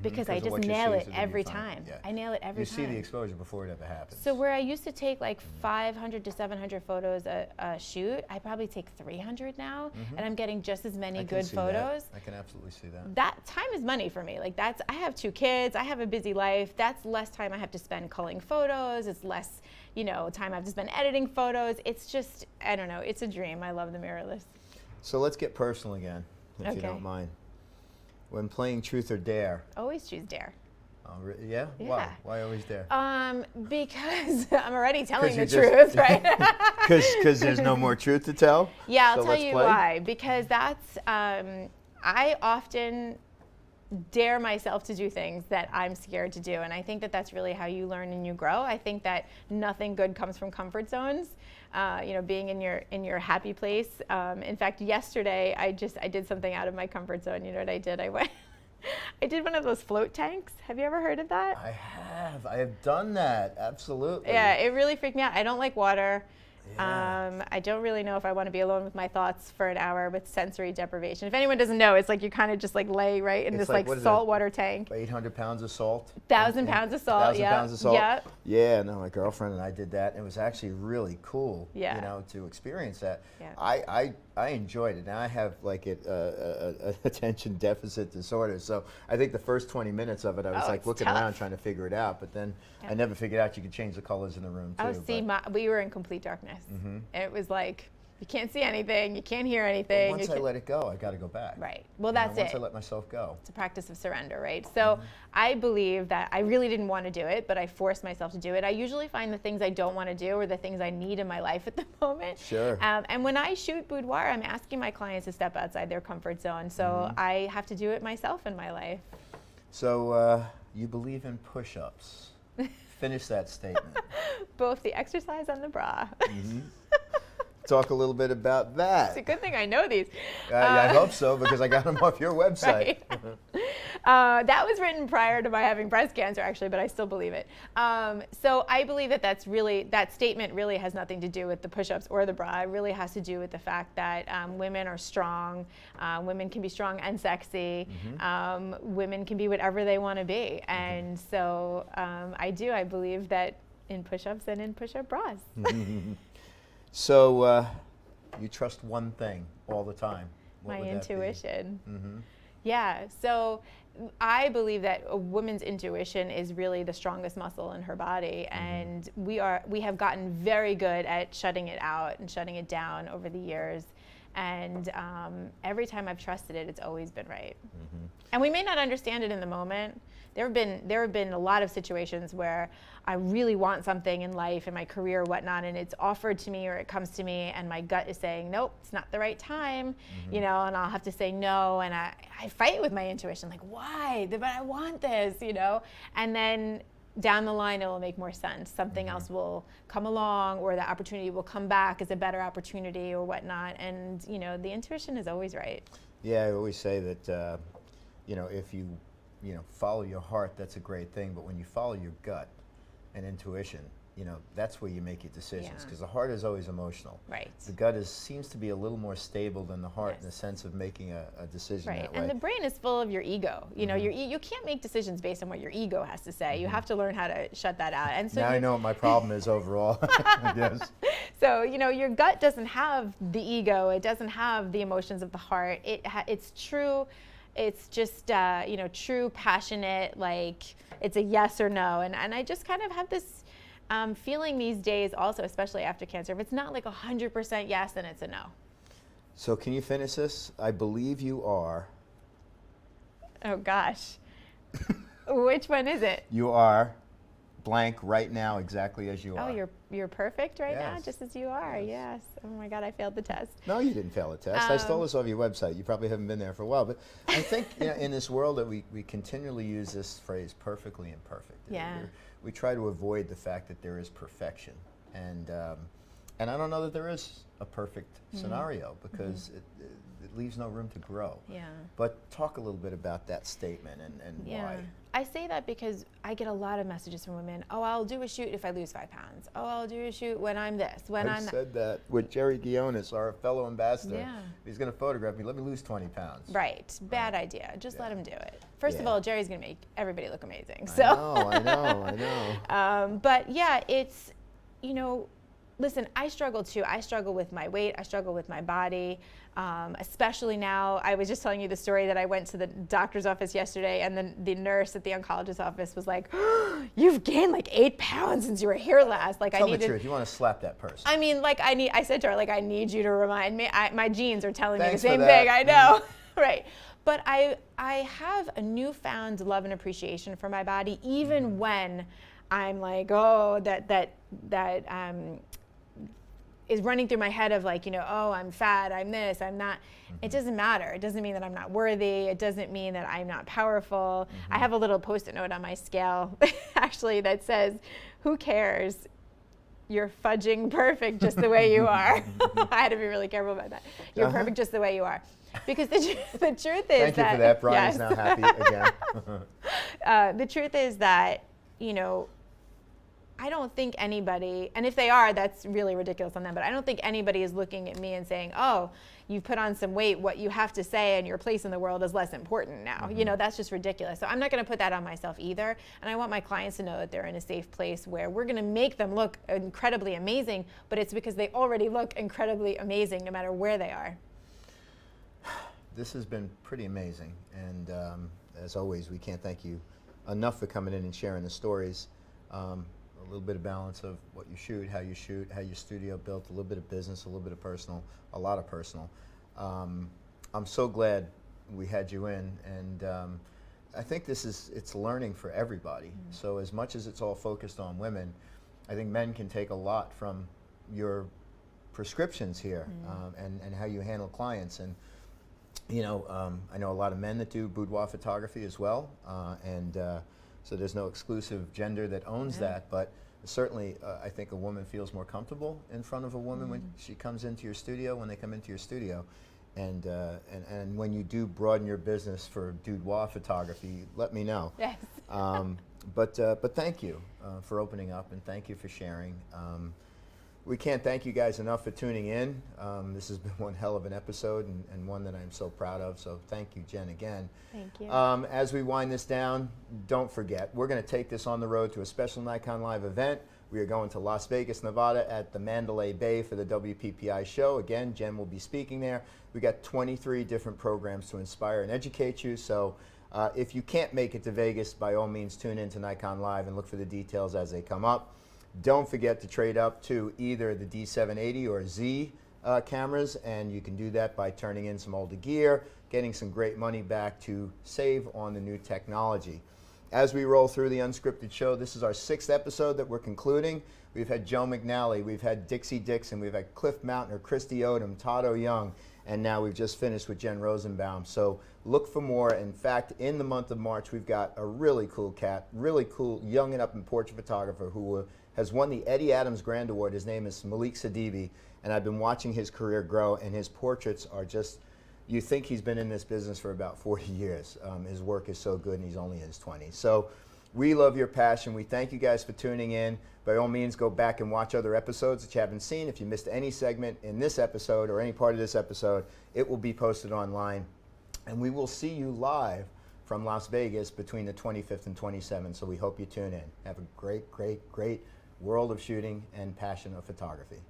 Because I just nail it every time. Yeah. I nail it every time. You see the exposure before it ever happens. So where I used to take like 500 to 700 photos a shoot, I probably take 300 now, and I'm getting just as many good photos. I can absolutely see that. That time is money for me. Like I have 2 kids, I have a busy life. That's less time I have to spend culling photos. It's less, time I have to spend editing photos. It's just, I don't know, it's a dream. I love the mirrorless. So let's get personal again, if you don't mind. When playing Truth or Dare? Always choose Dare. Oh, yeah? Why? Why always Dare? Because I'm already telling the truth, right? Because there's no more truth to tell? Yeah, I'll tell you why. Because that's, I often dare myself to do things that I'm scared to do. And I think that that's really how you learn and you grow. I think that nothing good comes from comfort zones. Being in your happy place. In fact, yesterday I did something out of my comfort zone. You know what I did? I did one of those float tanks. Have you ever heard of that? I have done that, absolutely. Yeah, it really freaked me out. I don't like water. Yeah. I don't really know if I want to be alone with my thoughts for an hour with sensory deprivation. If anyone doesn't know, it's like you kind of just like lay right in this like saltwater tank. 800 pounds of salt? 1,000 pounds of salt, 1,000 pounds of salt? Yep. Yeah, no, my girlfriend and I did that. And it was actually really cool, to experience that. Yeah. I enjoyed it. Now I have like attention deficit disorder, so I think the first 20 minutes of it, I was like looking around trying to figure it out, but then I never figured out you could change the colors in the room too. Oh, see, we were in complete darkness. And it was like, you can't see anything, you can't hear anything. But once I let it go, I got to go back. Right. Well, that's it. Once I let myself go. It's a practice of surrender, right? So I believe that I really didn't want to do it, but I forced myself to do it. I usually find the things I don't want to do are the things I need in my life at the moment. Sure. And when I shoot boudoir, I'm asking my clients to step outside their comfort zone. So I have to do it myself in my life. So you believe in push-ups. Finish that statement. Both the exercise and the bra. Talk a little bit about that. It's a good thing I know these. I hope so, because I got them off your website. Right. That was written prior to my having breast cancer, actually, but I still believe it. So I believe that that statement really has nothing to do with the push-ups or the bra. It really has to do with the fact that women are strong. Women can be strong and sexy. Women can be whatever they want to be. And so I believe that in push-ups and in push-up bras. So you trust one thing all the time. My intuition. Yeah. So I believe that a woman's intuition is really the strongest muscle in her body, and we have gotten very good at shutting it out and shutting it down over the years. And every time I've trusted it, it's always been right. And we may not understand it in the moment. There have been a lot of situations where I really want something in life, in my career, or whatnot, and it's offered to me or it comes to me, and my gut is saying, nope, it's not the right time, you know, and I'll have to say no, and I fight with my intuition, like, why? But I want this, you know, and then down the line it will make more sense. Something else will come along, or the opportunity will come back as a better opportunity or whatnot, and you know, the intuition is always right. Yeah, I always say that you know, if you follow your heart, that's a great thing, but when you follow your gut and intuition, you know, that's where you make your decisions, because the heart is always emotional. Right. The gut seems to be a little more stable than the heart in the sense of making a decision that way. And the brain is full of your ego. You know, you can't make decisions based on what your ego has to say. You have to learn how to shut that out. And so now I know what my problem is overall. Yes. So, you know, your gut doesn't have the ego. It doesn't have the emotions of the heart. It's true. It's just, you know, true, passionate, like it's a yes or no. And I just kind of have this feeling these days also, especially after cancer, if it's not like 100% yes, then it's a no. So can you finish this? I believe you are. Oh gosh. Which one is it? You are blank right now, exactly as you are. Oh, you're perfect right now, Yes. just as you are. Yes. Oh my God, I failed the test. No, you didn't fail a test. I stole this off your website. You probably haven't been there for a while. But I think in this world that we continually use this phrase, perfectly imperfect. Yeah. We try to avoid the fact that there is perfection. And I don't know that there is a perfect scenario, because it leaves no room to grow. Yeah. But talk a little bit about that statement and why. I say that because I get a lot of messages from women. Oh, I'll do a shoot if I lose 5 pounds. Oh, I'll do a shoot when I'm this, when I've I'm that. said that with Jerry Guionis, our fellow ambassador. Yeah. He's going to photograph me. Let me lose 20 pounds. Right. Bad idea. Just let him do it. First of Yeah. all, Jerry's going to make everybody look amazing. I So. know. But yeah, it's, you know, listen, I struggle too. I struggle with my weight. I struggle with my body, especially now. I was just telling you the story that I went to the doctor's office yesterday, and then the nurse at the oncologist's office was like, oh, "You've gained like 8 pounds since you were here last." Like, Tell the truth. You want to slap that person. I mean, like, I said to her, like, I need you to remind me. My genes are telling Thanks me the for same that. thing. I know, right? But I have a newfound love and appreciation for my body, even when I'm like, oh, that is running through my head of like, you know, oh, I'm fat, I'm this, I'm not. It doesn't matter. It doesn't mean that I'm not worthy. It doesn't mean that I'm not powerful. I have a little Post-it note on my scale, actually, that says, who cares? You're fudging perfect just the way you are. I had to be really careful about that. You're perfect just the way you are. Because the truth is Thank you for that. Brian's now happy again. The truth is that, you know, I don't think anybody, and if they are, that's really ridiculous on them, but I don't think anybody is looking at me and saying, oh, you've put on some weight, what you have to say and your place in the world is less important now. You know, that's just ridiculous. So I'm not going to put that on myself either. And I want my clients to know that they're in a safe place where we're going to make them look incredibly amazing, but it's because they already look incredibly amazing no matter where they are. This has been pretty amazing. And as always, we can't thank you enough for coming in and sharing the stories. A little bit of balance of what you shoot, how your studio built, a little bit of business, a little bit of personal, a lot of personal. I'm so glad we had you in, and I think it's learning for everybody. So as much as it's all focused on women, I think men can take a lot from your prescriptions here, and how you handle clients. And you know, I know a lot of men that do boudoir photography as well, so there's no exclusive gender that owns that, but certainly I think a woman feels more comfortable in front of a woman when she comes into your studio, when they come into your studio. And when you do broaden your business for boudoir photography, let me know. Yes. But thank you for opening up, and thank you for sharing. We can't thank you guys enough for tuning in. This has been one hell of an episode, and one that I'm so proud of. So thank you, Jen, again. Thank you. As we wind this down, don't forget, we're going to take this on the road to a special Nikon Live event. We are going to Las Vegas, Nevada at the Mandalay Bay for the WPPI show. Again, Jen will be speaking there. We got 23 different programs to inspire and educate you. So If you can't make it to Vegas, by all means tune in to Nikon Live and look for the details as they come up. Don't forget to trade up to either the D780 or Z cameras, and you can do that by turning in some older gear, getting some great money back to save on the new technology. As we roll through the Unscripted show, this is our 6th episode that we're concluding. We've had Joe McNally, we've had Dixie Dixon, we've had Cliff Mountner, Christy Odom, Todd Young, and now we've just finished with Jen Rozenbaum. So look for more. In fact, in the month of March, we've got a really cool cat, really cool young and up and portrait photographer who has won the Eddie Adams Grand Award. His name is Malik Sadibi, and I've been watching his career grow, and his portraits are just, you think he's been in this business for about 40 years. His work is so good, and he's only in his 20s. So we love your passion. We thank you guys for tuning in. By all means, go back and watch other episodes that you haven't seen. If you missed any segment in this episode or any part of this episode, it will be posted online. And we will see you live from Las Vegas between the 25th and 27th. So we hope you tune in. Have a great, great, great world of shooting and passion of photography.